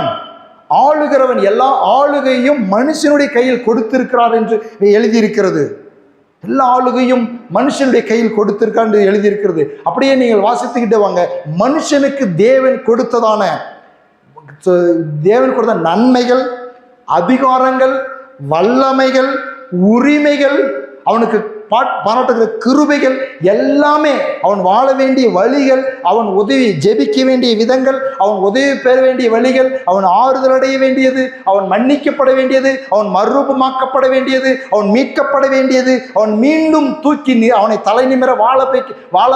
ஆளுகிறவன். எல்லா ஆளுகையும் மனுஷனுடைய கையில் கொடுத்திருக்கிறார் என்று எழுதியிருக்கிறது. எல்லா ஆளுகையும் மனுஷனுடைய கையில் கொடுத்திருக்கார் என்று எழுதியிருக்கிறது. அப்படியே நீங்கள் வாசித்துக்கிட்டே வாங்க. மனுஷனுக்கு தேவன் கொடுத்த நன்மைகள், அதிகாரங்கள், வல்லமைகள், உரிமைகள், அவனுக்கு பாராட்டுகிற கிருபைகள் எல்லாமே, அவன் வாழ வேண்டிய வழிகள், அவன் உதவி ஜெபிக்க வேண்டிய விதங்கள், அவன் உதவி பெற வேண்டிய வழிகள், அவன் ஆறுதல் அடைய வேண்டியது, அவன் மன்னிக்கப்பட வேண்டியது, அவன் மறுரூபமாக்கப்பட வேண்டியது, அவன் மீட்கப்பட வேண்டியது, அவன் மீண்டும் தூக்கி அவனை தலை நிமிர வாழ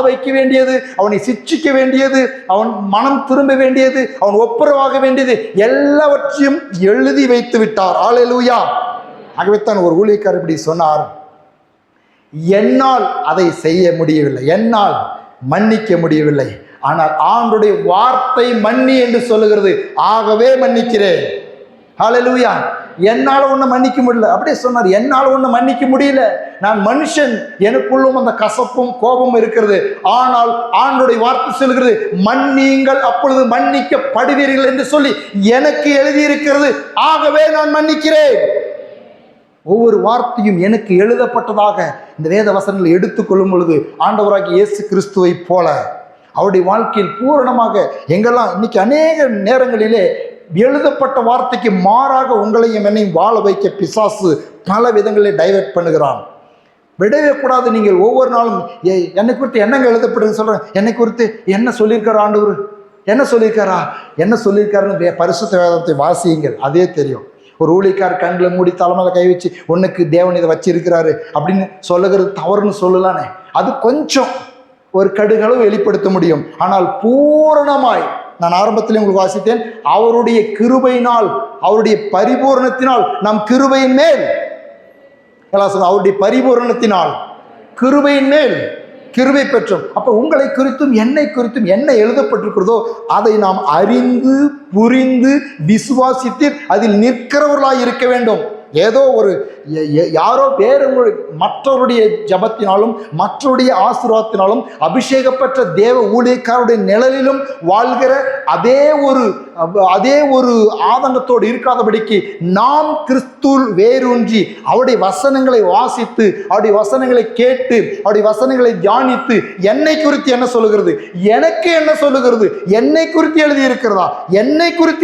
வைக்க வேண்டியது, அவனை சிட்சிக்க வேண்டியது, அவன் மனம் திரும்ப வேண்டியது, அவன் ஒப்புரவாக வேண்டியது, எல்லாவற்றையும் எழுதி வைத்து விட்டார். ஹல்லேலூயா. ஆகவே தான் ஒரு ஊழியக்காரர் இப்படி சொன்னார், என்னால் அதை செய்ய முடியவில்லை, என்னால் மன்னிக்க முடியவில்லை, ஆனால் ஆண்டவருடைய வார்த்தை மன்னி என்று சொல்லுகிறது, ஆகவே மன்னிக்கிறேன். ஹல்லேலூயா. என்னால் ஒன்றும் மன்னிக்க முடியல, அப்படியே சொன்னார். என்னால் ஒன்றும் மன்னிக்க முடியல, நான் மனுஷன், எனக்குள்ளும் அந்த கசப்பும் கோபமும் இருக்கிறது. ஆனால் ஆண்டவருடைய வார்த்தை சொல்கிறது, மன்னியுங்கள் அப்பொழுது மன்னிக்கப்படுவீர்கள் என்று சொல்லி எனக்கு எழுதியிருக்கிறது, ஆகவே நான் மன்னிக்கிறேன். ஒவ்வொரு வார்த்தையும் எனக்கு எழுதப்பட்டதாக இந்த வேத வசனங்களை எடுத்துக்கொள்ளும் பொழுது ஆண்டவராகிய இயேசு கிறிஸ்துவை போல அவருடைய வாழ்க்கையில் பூரணமாக எங்கெல்லாம் இன்னைக்கு அநேக நேரங்களிலே எழுதப்பட்ட வார்த்தைக்கு மாறாக உங்களையும் என்னையும் வாழ வைக்க பிசாசு பல விதங்களில் டைவர்ட் பண்ணுகிறான். விடவே கூடாது. நீங்கள் ஒவ்வொரு நாளும் என்னை குறித்து என்னங்க எழுதப்படுது சொல்கிறேன், என்னை குறித்து என்ன சொல்லியிருக்காரு ஆண்டவர், என்ன சொல்லியிருக்காருன்னு பரிசுத்த வேதத்தை வாசியுங்கள், அதே தெரியும். ஒரு ஊழியக்கார் கண்களை மூடி தலைமையில கை வச்சு உனக்கு தேவன் இதை வச்சிருக்கிறாரு அப்படின்னு சொல்லுகிறது தவறுன்னு சொல்லலானே, அது கொஞ்சம் ஒரு கடுகளவு வெளிப்படுத்த முடியும். ஆனால் பூரணமாய், நான் ஆரம்பத்திலே உங்களுக்கு வாசித்தேன், அவருடைய கிருபையினால், அவருடைய பரிபூரணத்தினால், நம் கிருபையின் மேல், அவருடைய பரிபூரணத்தினால் கிருபையின் மேல் கிருபை பெற்றோம். அப்ப உங்களை குறித்தும் என்னை குறித்தும் என்ன எழுதப்பட்டிருக்கிறதோ அதை நாம் அறிந்து புரிந்து விசுவாசித்து அதில் நிற்கிறவர்களாய் இருக்க வேண்டும். ஏதோ ஒரு யாரோ வேறு மற்றவருடைய ஜபத்தினாலும் மற்றவருடைய ஆசீர்வாதத்தினாலும் அபிஷேக பெற்ற தேவ ஊழியக்காரருடைய நிழலிலும் வாழ்கிற அதே ஒரு ஆதங்கத்தோடு இருக்காதபடிக்கு நாம் கிறிஸ்துவில் வேரூன்றி அவருடைய வசனங்களை வாசித்து, அவருடைய வசனங்களை கேட்டு, அவருடைய வசனங்களை தியானித்து, என்னை குறித்து என்ன சொல்லுகிறது, எனக்கு என்ன சொல்லுகிறது, என்னை குறித்து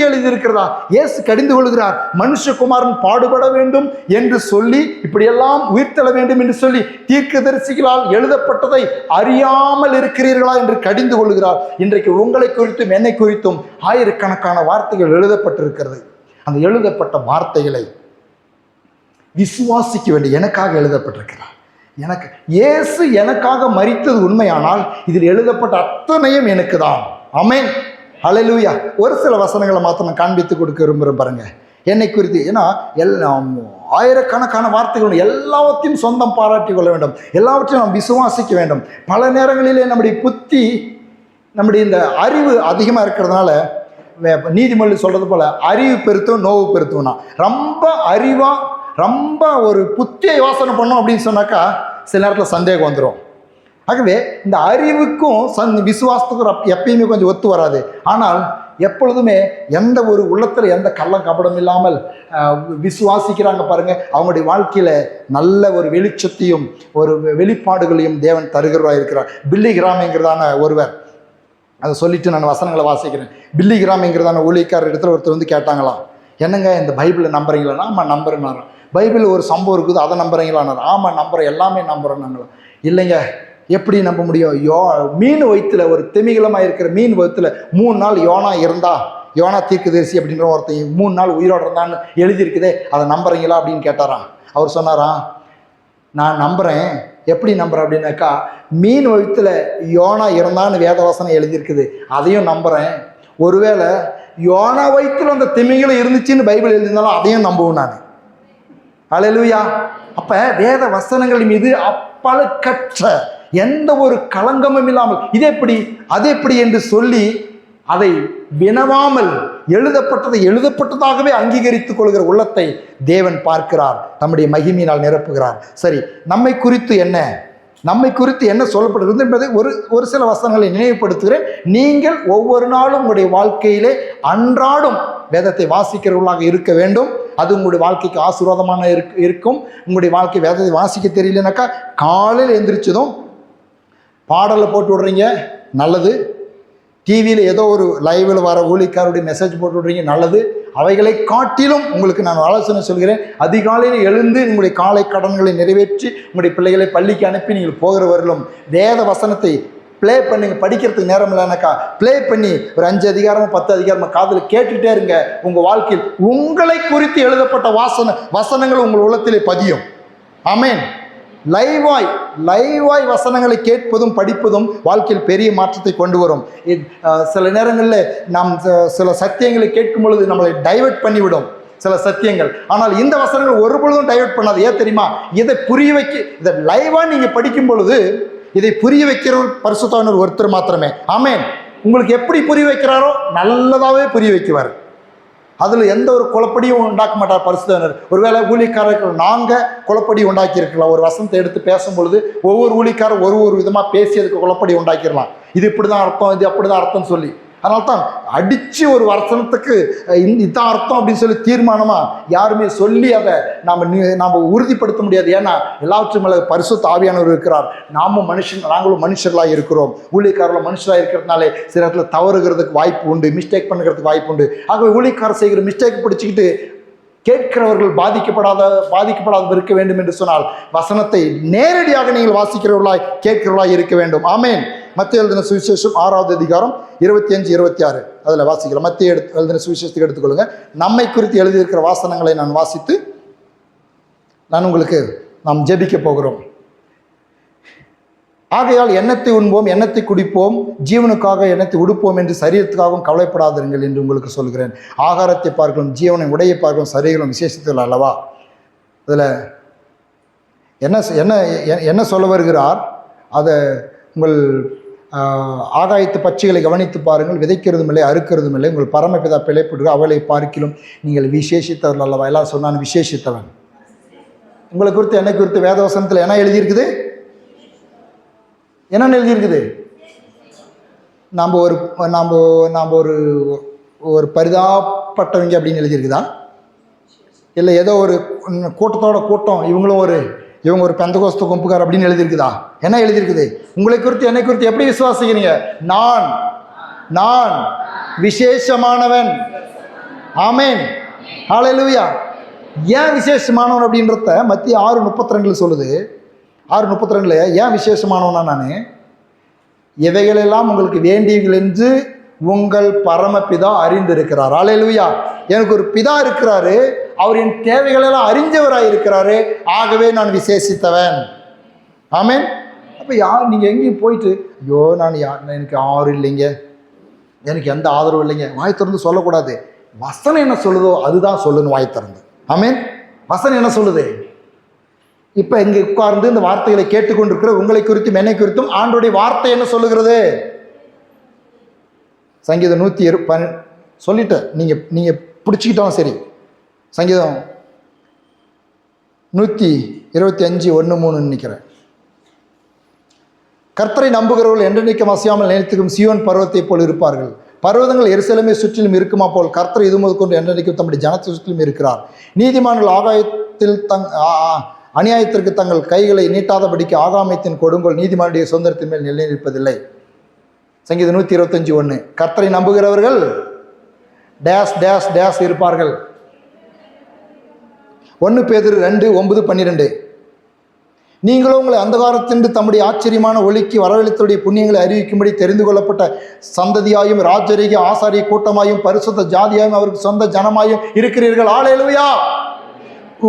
எழுதியிருக்கிறதா, இயேசு கடிந்து கொள்கிறார். மனுஷகுமாரன் பாடுபட வேண்டும் என்று சொல்லி, இப்படியெல்லாம் உயிர்த்தெழ வேண்டும் என்று சொல்லி தீர்க்கதரிசிகளால் எழுதப்பட்டதை அறியாமல் இருக்கிறீர்களா என்று கடிந்து கொள்கிறார். இன்றைக்கு உங்களை குறித்தும் என்னை குறித்தும் ஆயிரக்கணக்கான வார்த்தைகள் எழுதப்பட்டிருக்கிறது. அந்த எழுதப்பட்ட வார்த்தைகளை விசுவாசிக்க வேண்டிய எனக்காக எழுதப்பட்டிருக்கிறார். எனக்கு இயேசு எனக்காக மரித்தது உண்மையானால் இதில் எழுதப்பட்ட அத்தனையும் எனக்கு தான். ஆமென். ஹல்லேலூயா. ஒரு சில வசனங்களை மாத்திரம் நான் காண்பித்து கொடுக்க விரும்புகிறேன் பாருங்க. என்னை குறித்து, ஏன்னா ஆயிரக்கணக்கான வார்த்தைகள் எல்லாவற்றையும் சொந்தம் பாராட்டி கொள்ள வேண்டும், எல்லாவற்றையும் நாம் விசுவாசிக்க வேண்டும். பல நேரங்களிலே நம்முடைய புத்தி, நம்முடைய இந்த அறிவு அதிகமாக இருக்கிறதுனால, நீதிமொழி சொல்றது போல அறிவு பெருத்தும் நோவு பெருத்தும்னா, ரொம்ப ஒரு புத்தியை யோசனை பண்ணோம் அப்படின்னு சொன்னாக்கா சில நேரத்தில் சந்தேகம் வந்துடும். ஆகவே இந்த அறிவுக்கும் விசுவாசத்துக்கும் எப்பயுமே கொஞ்சம் ஒத்து வராது. ஆனால் எப்பொழுதுமே எந்த ஒரு உள்ளத்தில் எந்த கள்ளம் கபடம் இல்லாமல் விசுவாசிக்கிறாங்க பாருங்க, அவங்களுடைய வாழ்க்கையில் நல்ல ஒரு வெளிச்சத்தையும் ஒரு வெளிப்பாடுகளையும் தேவன் தருகிறவராக இருக்கிறார். பில்லி கிராமங்கிறதான ஒருவர், அதை சொல்லிட்டு நான் வசனங்களை வாசிக்கிறேன். பில்லி கிராமங்கிறதான ஊழியக்காரர் இடத்துல ஒருத்தர் வந்து கேட்டாங்களாம், என்னங்க இந்த பைபிளை நம்புறீங்களான்னா? ஆமாம் நம்புறேன்னாராம். பைபிளில் ஒரு சம்பவம் இருக்குது, அதை நம்புறீங்களான்னாரு. ஆமாம் நம்புறேன், எல்லாமே நம்புறேன்னாங்களாம். இல்லைங்க, எப்படி நம்ப முடியும்? மீன் வயிற்றுல, ஒரு திமிங்கலமாக இருக்கிற மீன் வயிற்றுல 3 நாள் யோனா தீர்க்கதரிசி அப்படின்ற ஒருத்தன் 3 நாள் உயிரோடு இருந்தான்னு எழுதியிருக்குதே, அதை நம்புறீங்களா அப்படின்னு கேட்டாராம். அவர் சொன்னாராம், நான் நம்புகிறேன். எப்படி நம்புகிறேன் அப்படின்னாக்கா, மீன் வயிற்றுல யோனா இருந்தான்னு வேதவசனம் எழுதியிருக்குது, அதையும் நம்புகிறேன். ஒருவேளை யோனா வயிற்றுல அந்த திமிங்கலம் இருந்துச்சுன்னு பைபிள் எழுதியிருந்தாலும் அதையும் நம்புவேன் நான். ஹல்லேலூயா. அப்போ வேத வசனங்கள் மீது அப்பழுக்கற்ற எந்த ஒரு களங்கமும் இல்லாமல் இது எப்படி அது எப்படி என்று சொல்லி அதை வினவாமல் எழுதப்பட்டதை எழுதப்பட்டதாகவே அங்கீகரித்துக் கொள்கிற உள்ளத்தை தேவன் பார்க்கிறார், தம்முடைய மகிமையினால் நிரப்புகிறார். சரி, நம்மை குறித்து என்ன சொல்லப்படுகிறது என்பதை ஒரு சில வசனங்களை நினைவுபடுத்துகிறேன். நீங்கள் ஒவ்வொரு நாளும் உங்களுடைய வாழ்க்கையிலே அன்றாடும் வேதத்தை வாசிக்கிறவர்களாக இருக்க வேண்டும். அது உங்களுடைய வாழ்க்கைக்கு ஆசீர்வாதமான இருக்கும். உங்களுடைய வாழ்க்கை வேதத்தை வாசிக்க தெரியலனாக்கா காலையில் எந்திரிச்சதும் பாடலை போட்டு விடுறீங்க, நல்லது. டிவியில் ஏதோ ஒரு லைவில் வர ஊழியக்காரருடைய மெசேஜ் போட்டு விடுறீங்க, நல்லது. அவைகளை காட்டிலும் உங்களுக்கு நான் ஆலோசனை சொல்கிறேன், அதிகாலையில் எழுந்து உங்களுடைய காலை கடன்களை நிறைவேற்றி உங்களுடைய பிள்ளைகளை பள்ளிக்கு அனுப்பி நீங்கள் போகிற வரலும் வேத வசனத்தை ப்ளே பண்ணுங்க. படிக்கிறதுக்கு நேரம் இல்லைனாக்கா ப்ளே பண்ணி ஒரு 5 அதிகாரமோ 10 அதிகாரமோ காதில் கேட்டுகிட்டே இருங்க. உங்கள் வாழ்க்கையில் உங்களை குறித்து எழுதப்பட்ட வசனங்கள் உங்கள் உள்ளத்திலே பதியும். ஆமென். லைவாய் வசனங்களை கேட்பதும் படிப்பதும் வாழ்க்கையில் பெரிய மாற்றத்தை கொண்டு வரும். சில நேரங்களில் நாம் சில சத்தியங்களை கேட்கும் பொழுது நம்மளை டைவர்ட் பண்ணிவிடும் சில சத்தியங்கள். ஆனால் இந்த வசனங்கள் ஒரு பொழுதும் டைவர்ட் பண்ணாது. ஏன் தெரியுமா? இதை லைவாக நீங்கள் படிக்கும் பொழுது இதை புரிய வைக்கிறவர் பரிசுத்தவானவர் ஒருத்தர் மாத்திரமே. ஆமென். உங்களுக்கு எப்படி புரிய வைக்கிறாரோ நல்லதாகவே புரிய வைக்குவார். அதில் எந்த ஒரு குழப்படியும் உண்டாக்க மாட்டார் பரிசுத்தவானர். ஒருவேளை ஊழியக்காரர்கள் நாங்கள் குழப்படி உண்டாக்கி இருக்கலாம். ஒரு வசனத்தை எடுத்து பேசும்பொழுது ஒவ்வொரு ஊழியக்காரர் ஒரு விதமாக பேசி அதுக்கு குழப்படி உண்டாக்கிடலாம். இது இப்படி தான் அர்த்தம், இது அப்படி தான் அர்த்தம்னு சொல்லி. அதனால தான் அடித்து ஒரு வசனத்துக்கு இதுதான் அர்த்தம் அப்படின்னு சொல்லி தீர்மானமாக யாருமே சொல்லி அதை நாம் உறுதிப்படுத்த முடியாது. ஏன்னா எல்லாவற்றும் மேலே பரிசுத்த ஆவியானவர் இருக்கிறார். நாங்களும் மனுஷர்களாக இருக்கிறோம். ஊழியக்காரர்கள் மனுஷராக இருக்கிறதுனாலே சில இடத்துல தவறுகிறதுக்கு வாய்ப்பு உண்டு, மிஸ்டேக் பண்ணுறதுக்கு வாய்ப்பு உண்டு. ஆகவே ஊழியக்காரர் செய்கிற மிஸ்டேக் பிடிச்சிக்கிட்டு கேட்கிறவர்கள் பாதிக்கப்படாத இருக்க வேண்டும் என்று சொன்னால் வசனத்தை நேரடியாக நீங்கள் வாசிக்கிறவர்களாய் கேட்கிறவர்களாய் இருக்க வேண்டும். ஆமென். மத்திய எழுதின சுவிசேஷம் 6வது அதிகாரம் 25, 26 அதில் வாசிக்கலாம். மத்திய எழுதின சுவிசேஷத்துக்கு எடுத்துக்கொள்ளுங்க. நம்மை குறித்து எழுதியிருக்கிற வாசனங்களை நான் வாசித்து நாம் ஜெபிக்க போகிறோம். ஆகையால் எண்ணத்தை உண்போம், எண்ணத்தை குடிப்போம், ஜீவனுக்காக எண்ணத்தை உடுப்போம் என்று சரீரத்துக்காகவும் கவலைப்படாதிருங்கள் என்று உங்களுக்கு சொல்கிறேன். ஆகாரத்தை பார்க்கணும், ஜீவனை உடையை பார்க்கணும், சரீரம் விசேஷத்தில் அல்லவா. அதில் என்ன சொல்ல வருகிறார்? அதை உங்கள் ஆகாயத்து பட்சிகளை கவனித்து பாருங்கள், விதைக்கிறதும் இல்லை அறுக்கிறதும் இல்லை, உங்கள் பரமபிதா பிழைப்பட்டு அவளை பார்க்கிலும் நீங்கள் விசேஷித்தவர்கள் அல்லவா. எல்லாம் சொன்னான் விசேஷித்தவன். உங்களை குறித்து என்னை குறித்து வேதவசனத்தில் என்ன எழுதியிருக்குது? என்னென்னு எழுதியிருக்குது? நாம் ஒரு பரிதாபப்பட்டவங்க அப்படின்னு எழுதியிருக்குதா? இல்லை ஏதோ ஒரு கூட்டம் இவங்க ஒரு பெந்தகோஸ்து கொம்புக்கார் அப்படின்னு எழுதியிருக்குதா? என்ன எழுதியிருக்குது? உங்களை குறித்து என்னை குறித்து எப்படி விசுவாசிக்கிறீங்க? நான் விசேஷமானவன். ஆமென். ஹல்லேலூயா. ஏன் விசேஷமானவன் அப்படின்றத மத்திய 6:32 சொல்லுது. 6:32 ஏன் விசேஷமானவனா நான்? இவைகளெல்லாம் உங்களுக்கு வேண்டியவர்கள் என்று உங்கள் பரமபிதா அறிந்திருக்கிறார். ஹல்லேலூயா. எனக்கு ஒரு பிதா இருக்கிறாரு, அவர் என் தேவைகளெல்லாம் அறிஞ்சவராக இருக்கிறாரு. ஆகவே நான் விசேஷித்தவன். ஆமென். அப்போ நீங்கள் எங்கேயும் போயிட்டு ஐயோ எனக்கு யாரும் இல்லைங்க, எனக்கு எந்த ஆதரவும் இல்லைங்க, வாய் திறந்து சொல்லக்கூடாது. வசனம் என்ன சொல்லுதோ அதுதான் சொல்லணும் வாய் திறந்து. ஆமென். வசனம் என்ன சொல்லுது? இப்போ இங்கே உட்கார்ந்து இந்த வார்த்தைகளை கேட்டுக்கொண்டிருக்கிற உங்களை குறித்தும் என்னை குறித்தும் ஆண்டோடைய வார்த்தை என்ன சொல்லுகிறது? சங்கீதம் 120 சொல்லிட்டேன். நீங்கள் பிடிச்சிக்கிட்டாலும் சரி. சங்கீதம் 125:1-3 நினைக்கிறேன். கர்த்தரை நம்புகிறவர்கள் என்றென்றைக்கும் அசையாமல் நினைத்துக்கும் சியோன் பர்வத்தை போல் இருப்பார்கள். பர்வதங்கள் எருசலேமை சுற்றிலும் இருக்குமா போல் கர்த்தர் இது முதல் கொண்டு என்றென்றைக்கும் தம்முடைய ஜனத்தை சுற்றிலும் இருக்கிறார். நீதிமான்கள் ஆகாயத்தில் அநியாயத்திற்கு தங்கள் கைகளை நீட்டாதபடிக்கு ஆகாமத்தின் கொடுங்கோல் நீதிமானுடைய சுதந்திரத்தின் மேல் நிலை நிற்பதில்லை. சங்கீதம் 125:1. கர்த்தரை நம்புகிறவர்கள் டேஸ் டேஸ் டேஸ் இருப்பார்கள். 1 பேதுரு 2:9-12. நீங்களோ உங்களை அந்தகாரத்தின்று தம்முடைய ஆச்சரியமான ஒளிக்கு வரவழைத்தோடைய புண்ணியங்களை அறிவிக்கும்படி தெரிந்து கொள்ளப்பட்ட சந்ததியாயும் ராஜரீக ஆசாரிய கூட்டமாயும் பரிசுத்த ஜாதியாயும் அவருக்கு சொந்த ஜனமாயும் இருக்கிறீர்கள். ஹல்லேலூயா.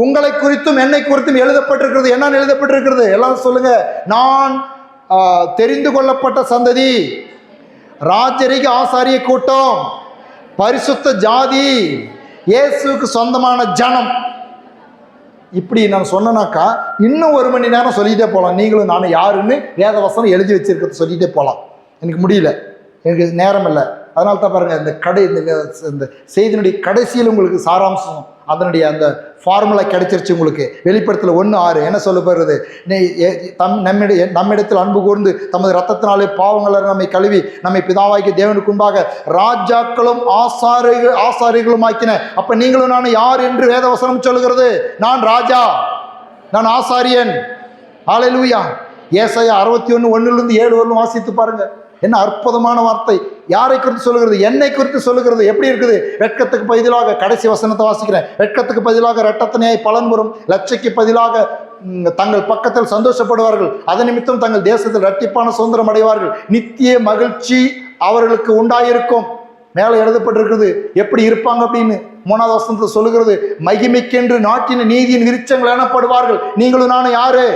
உங்களை குறித்தும் என்னை குறித்தும் எழுதப்பட்டிருக்கிறது. என்ன எழுதப்பட்டிருக்கிறது? எல்லாம் சொல்லுங்க. நான் தெரிந்து கொள்ளப்பட்ட சந்ததி, ராஜரீக ஆசாரிய கூட்டம், பரிசுத்த ஜாதி, இயேசுக்கு சொந்தமான ஜனம். இப்படி நான் சொன்னனாக்கா இன்னும் 1 மணி நேரம் சொல்லிகிட்டே போகலாம். நீங்களும் நானும் யாருன்னு வேதவசனம் எழுதி வச்சிருக்கிறது சொல்லிகிட்டே போகலாம். எனக்கு முடியல, எனக்கு நேரம் இல்லை. அதனால தான் பாருங்கள் இந்த செய்தியினுடைய கடைசியில் உங்களுக்கு சாராம்சம் அதனுடைய அந்த ஃபார்முலா கிடைச்சிருச்சு உங்களுக்கு. வெளிப்படுத்தல் 1:6 என்ன சொல்லப்படுறது? நம்மிடத்தில் அன்பு கூர்ந்து தமது இரத்தத்தினாலே பாவங்களை நம்மை கழுவி நம்மை பிதாவாக்கி தேவனுக்கு முன்பாக ராஜாக்களும் ஆசாரிகளும் ஆக்கின. அப்ப நீங்களும் நான் யார் என்று வேதவசனம் சொல்லுகிறது? நான் ராஜா, நான் ஆசாரியன். ஹல்லேலூயா. ஏசாயா 61:1-7 வரலும் வாசித்து பாருங்க. என்ன அற்புதமான வார்த்தை! யாரை குறித்து சொல்லுகிறது? என்னை குறித்து சொல்லுகிறது. எப்படி இருக்குது? வெட்கத்துக்கு பதிலாக, கடைசி வசனத்தை வாசிக்கிறேன், வெட்கத்துக்கு பதிலாக இரட்டத்தினையாய் பலன் வரும், லட்சைக்கு பதிலாக தங்கள் பக்கத்தில் சந்தோஷப்படுவார்கள், அதன் நிமித்தம் தங்கள் தேசத்தில் இரட்டிப்பான சுதந்திரம் அடைவார்கள், நித்திய மகிழ்ச்சி அவர்களுக்கு உண்டாயிருக்கும். மேலே எழுதப்பட்டிருக்கிறது எப்படி இருப்பாங்க அப்படின்னு. 3வது வசனத்தை சொல்லுகிறது, மகிமைக்கென்று நாட்டின் நீதியின் விருட்சங்கள் எனப்படுவார்கள். நீங்களும் நானும் யாரு?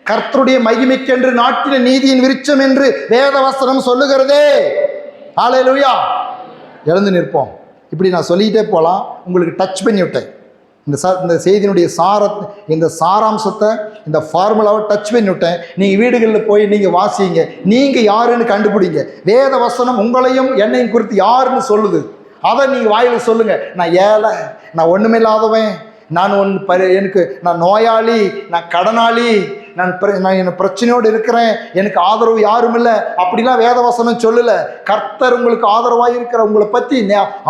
கர்த்தருடைய மகிமைக்கென்று நாட்டின நீதியின் விருட்சம் என்று வேதவசனம் சொல்லுகிறதே. ஹல்லேலூயா. எழுந்து நிற்போம். இப்படி நான் சொல்லிக்கிட்டே போகலாம். உங்களுக்கு டச் பண்ணி விட்டேன். இந்த செய்தியினுடைய இந்த சாராம்சத்தை, இந்த ஃபார்முலாவை டச் பண்ணி விட்டேன். நீங்கள் வீடுகளில் போய் நீங்கள் வாசிங்க. நீங்கள் யாருன்னு கண்டுபிடிங்க. வேத வசனம் உங்களையும் என்னையும் குறித்து யாருன்னு சொல்லுது, அதை நீங்கள் வாயில் சொல்லுங்கள். நான் ஏழை, நான் ஒன்றுமில்லாதவன், நான் நோயாளி, நான் கடனாளி, நான் பிரச்சனையோடு இருக்கிறேன், எனக்கு ஆதரவு யாரும் இல்லை, அப்படிலாம் வேதவசனம் சொல்லல. கர்த்தர் உங்களுக்கு ஆதரவாக இருக்கிற உங்களை பற்றி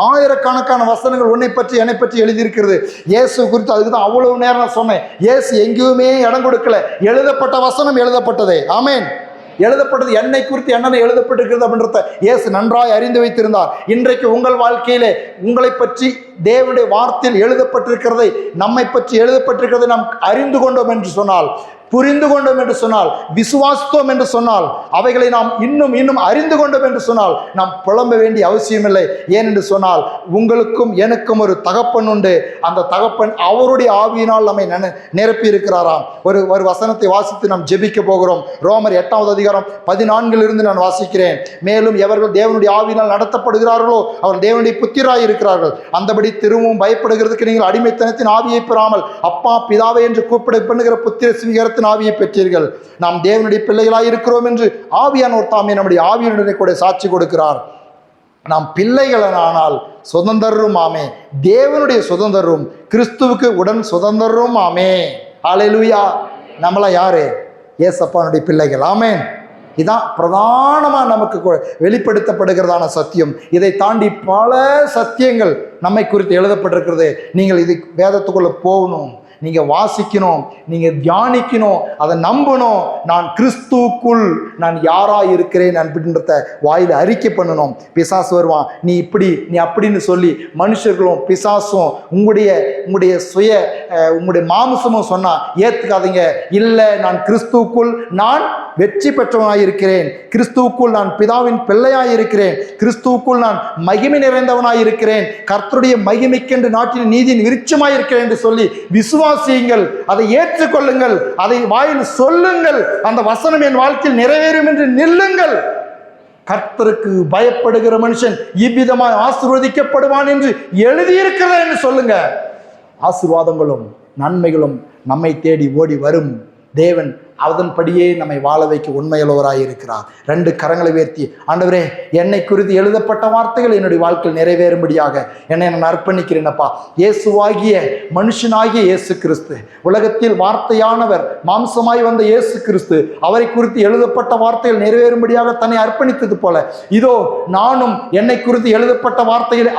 ஆயிரக்கணக்கான வசனங்கள் உன்னை பற்றி என்னை பற்றி எழுதியிருக்கிறது. இயேசு குறித்து அதுக்கு தான் அவ்வளவு நேரம் நான் சொன்னேன். இயேசு எங்கேயுமே இடம் கொடுக்கல. எழுதப்பட்ட வசனம் எழுதப்பட்டதே. ஆமேன். எழுதப்பட்டது என்னை குறித்து என்னென்ன எழுதப்பட்டிருக்கிறது அப்படின்றத இயேசு நன்றாய் அறிந்து வைத்திருந்தார். இன்றைக்கு உங்கள் வாழ்க்கையிலே உங்களை பற்றி தேவனுடைய வார்த்தையில் எழுதப்பட்டிருக்கிறதை, நம்மை பற்றி எழுதப்பட்டிருக்கிறதை நாம் அறிந்து கொண்டோம் என்று சொன்னால், புரிந்து கொண்டோம் என்று சொன்னால், விசுவாசித்தோம் என்று சொன்னால், அவைகளை நாம் இன்னும் அறிந்து கொண்டோம் என்று சொன்னால் நாம் புலம்ப வேண்டிய அவசியமில்லை. ஏனென்று சொன்னால் உங்களுக்கும் எனக்கும் ஒரு தகப்பன் உண்டு. அந்த தகப்பன் அவருடைய ஆவியினால் நம்மை நிரப்பி இருக்கிறாராம். ஒரு வசனத்தை வாசித்து நாம் ஜெபிக்க போகிறோம். ரோமர் 8வது அதிகாரம் 14 நான் வாசிக்கிறேன். மேலும் எவர்கள் தேவனுடைய ஆவியினால் நடத்தப்படுகிறார்களோ அவர் தேவனுடைய புத்திராய் இருக்கிறார்கள். அந்தபடி திரும்பவும் பயப்படுகிறதுக்கு நீங்கள் அடிமைத்தனத்தின் ஆவியை பெறாமல் அப்பா பிதாவை என்று கூப்பிட பண்ணுகிற புத்திர சுவீகாரத்தின் ஆவியை பெற்றீர்கள். நாம் தேவனுடைய பிள்ளைகளாய் இருக்கிறோம் என்று ஆவியானவர் தாமே நம்முடைய ஆவியினுடைய கூட சாட்சி கொடுக்கிறார். நாம் பிள்ளைகளானால் சுதந்திரரும் ஆமே, தேவனுடைய சுதந்திரரும், கிறிஸ்துவுக்கு உடன் சுதந்திரரும் ஆமே. ஹல்லேலூயா. நம்மளா யாரு? ஏசப்பானுடைய பிள்ளைகள். ஆமேன். இதான் பிரதானமாக நமக்கு வெளிப்படுத்தப்படுகிறதான சத்தியம். இதை தாண்டி பல சத்தியங்கள் நம்மை குறித்து எழுதப்பட்டிருக்கிறது. நீங்கள் இது வேதத்துக்குள்ள போகணும், நீங்கள் வாசிக்கணும், நீங்கள் தியானிக்கணும், அதை நம்பணும். நான் கிறிஸ்துவுக்குள் நான் யாராக இருக்கிறேன் அப்படின்றத வாயில் அறிக்கை பண்ணணும். பிசாசு வருவான், நீ இப்படி நீ அப்படின்னு சொல்லி மனுஷர்களும் பிசாசும் உங்களுடைய உங்களுடைய மாம்சமும் சொன்னால் ஏற்றுக்காதீங்க. இல்லை, நான் கிறிஸ்துவுக்குள் நான் வெற்றி பெற்றவனாக இருக்கிறேன், கிறிஸ்துவுக்குள் நான் பிதாவின் பிள்ளையாக இருக்கிறேன், கிறிஸ்துவுக்குள் நான் மகிமை நிறைந்தவனாக இருக்கிறேன், கர்த்தருடைய மகிமைக்கென்று நாட்டின் நீதியின் விருட்சமாக இருக்கிறேன் என்று சொல்லி விசுவாசியுங்கள், அதை ஏற்றுக்கொள்ளுங்கள், அதை வாயில் சொல்லுங்கள். அந்த வசனம் என் வாழ்க்கையில் நிறைவேறும் என்று நில்லுங்கள். கர்த்தருக்கு பயப்படுகிற மனுஷன் இவ்விதமாய் ஆசீர்வதிக்கப்படுவான் என்று எழுதியிருக்கிறது என்று சொல்லுங்க. ஆசீர்வாதங்களும் நன்மைகளும் நம்மை தேடி ஓடி வரும். தேவன் அதன்படியே நம்மை வாழ வைக்க உண்மையுள்ளவராய் இருக்கிறார். 2 கரங்களை உயர்த்தி, ஆண்டவரே, என்னை குறித்து எழுதப்பட்ட வார்த்தைகள் என்னுடைய வாழ்க்கையில் நிறைவேறும்படியாக என்னை நான் அர்ப்பணிக்கிறேனப்பா. இயேசுவாகிய மனுஷனாகிய இயேசு கிறிஸ்து, உலகத்தில் வார்த்தையானவர், மாம்சமாய் வந்த இயேசு கிறிஸ்து, அவரை குறித்து எழுதப்பட்ட வார்த்தைகள் நிறைவேறும்படியாக தன்னை அர்ப்பணித்தது போல இதோ நானும் என்னை குறித்து எழுதப்பட்ட வார்த்தைகளை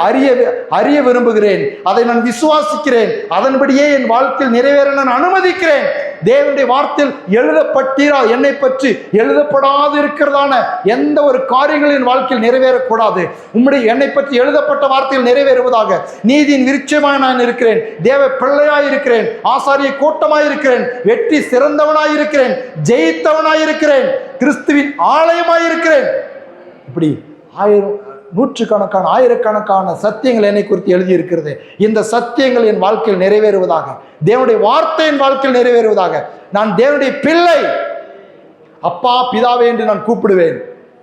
அறிய விரும்புகிறேன். அதை நான் விசுவாசிக்கிறேன். அதன்படியே என் வாழ்க்கையில் நிறைவேற நான் அனுமதிக்கிறேன். தேவனுடைய வார்த்தையில் எழுதப்பட்டீரா என்னை பற்றி எழுதப்படாது இருக்கிறதான எந்த ஒரு காரியங்களின் வாழ்க்கையில் நிறைவேறக்கூடாது. உம்முடைய என்னை பற்றி எழுதப்பட்ட வார்த்தையில் நிறைவேறுவதாக. நீதியின் விருட்சமாய் நான் இருக்கிறேன், தேவ பிள்ளையாய் இருக்கிறேன், ஆசாரிய கூட்டமாய் இருக்கிறேன், வெற்றி சிறந்தவனாய் இருக்கிறேன், ஜெயித்தவனாய் இருக்கிறேன், கிறிஸ்துவின் ஆலயமாய் இருக்கிறேன். இப்படி நூற்றுக்கணக்கான ஆயிரக்கணக்கான சத்தியங்கள் என்னை குறித்து எழுதியிருக்கிறது. இந்த சத்தியங்கள் என் வாழ்க்கையில் நிறைவேறுவதாக. தேவனுடைய வார்த்தை என் வாழ்க்கையில் நிறைவேறுவதாக. நான் தேவனுடைய பிள்ளை, அப்பா பிதாவே என்று நான் கூப்பிடுவேன்.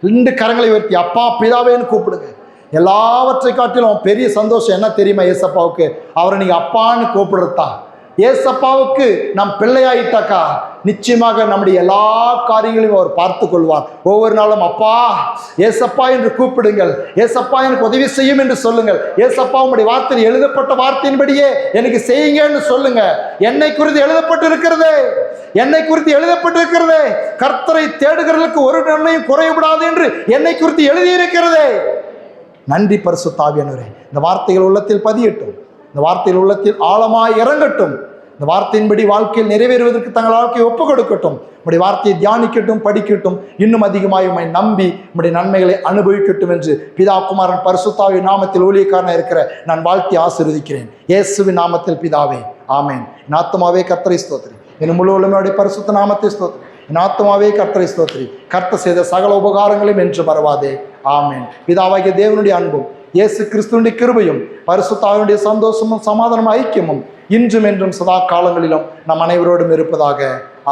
2 கரங்களை உயர்த்தி அப்பா பிதாவேன்னு கூப்பிடுங்க. எல்லாவற்றை காட்டிலும் பெரிய சந்தோஷம் என்ன தெரியுமா? ஏசப்பாவுக்கு அவரை நீங்க அப்பான்னு கூப்பிடுறதா. ஏசப்பாவுக்கு நாம் பிள்ளையாயிட்டாக்கா நிச்சயமாக நம்முடைய எல்லா காரியங்களையும் அவர் பார்த்து கொள்வார். ஒவ்வொரு நாளும் அப்பா ஏசப்பா என்று கூப்பிடுங்கள், ஏசப்பா எனக்கு உதவி செய்யும் என்று சொல்லுங்கள். ஏசப்பா உங்களுடைய வார்த்தையில் எழுதப்பட்ட வார்த்தையின்படியே எனக்கு செய்யுங்கன்னு சொல்லுங்க. என்னை குறித்து எழுதப்பட்டு இருக்கிறதே, என்னை குறித்து எழுதப்பட்டு இருக்கிறதே, கர்த்தரை தேடுகிறவர்களுக்கு ஒரு நன்மையும் குறைவுபடாது என்று என்னை குறித்து எழுதியிருக்கிறதே. நன்றி பரிசுத்த ஆவியானவரே. இந்த வார்த்தைகள் உள்ளத்தில் பதியட்டும், இந்த வார்த்தைகள் உள்ளத்தில் ஆழமாய் இறங்கட்டும். இந்த வார்த்தையின்படி வாழ்க்கையில் நிறைவேறுவதற்கு தங்கள் வாழ்க்கையை ஒப்புக் கொடுக்கட்டும். உங்களுடைய வார்த்தையை தியானிக்கட்டும், படிக்கட்டும், இன்னும் அதிகமாக உம்மை நம்பி உங்களுடைய நன்மைகளை அனுபவிக்கட்டும் என்று பிதா குமாரன் பரிசுத்த ஆவியின் நாமத்தில் ஊழியக்காரனாக இருக்கிற நான் வாழ்த்தி ஆசீர்வதிக்கிறேன். இயேசுவின் நாமத்தில் பிதாவே, ஆமேன். என் ஆத்துமாவே கர்த்தரை ஸ்தோத்திரி, என் முழு உள்ளமையுடைய பரிசுத்த நாமத்தை ஸ்தோத்திரி. என் ஆத்துமாவே கர்த்தரை ஸ்தோத்திரி, கர்த்தர் செய்த சகல உபகாரங்களையும் என்று மறவாதே. ஆமேன். பிதாவாகிய தேவனுடைய அன்பும் இயேசு கிறிஸ்துவினுடைய கிருபையும் பரிசுத்த ஆவியினுடைய சந்தோஷமும் சமாதானமும் ஐக்கியமும் இன்றும் என்றும் சதா காலங்களிலும் நம் அனைவரோடும் இருப்பதாக.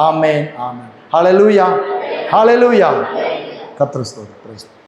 ஆமேன், ஆமேன். ஹல்லேலூயா, ஹல்லேலூயா. கர்த்தர் ஸ்தோத்திரம்.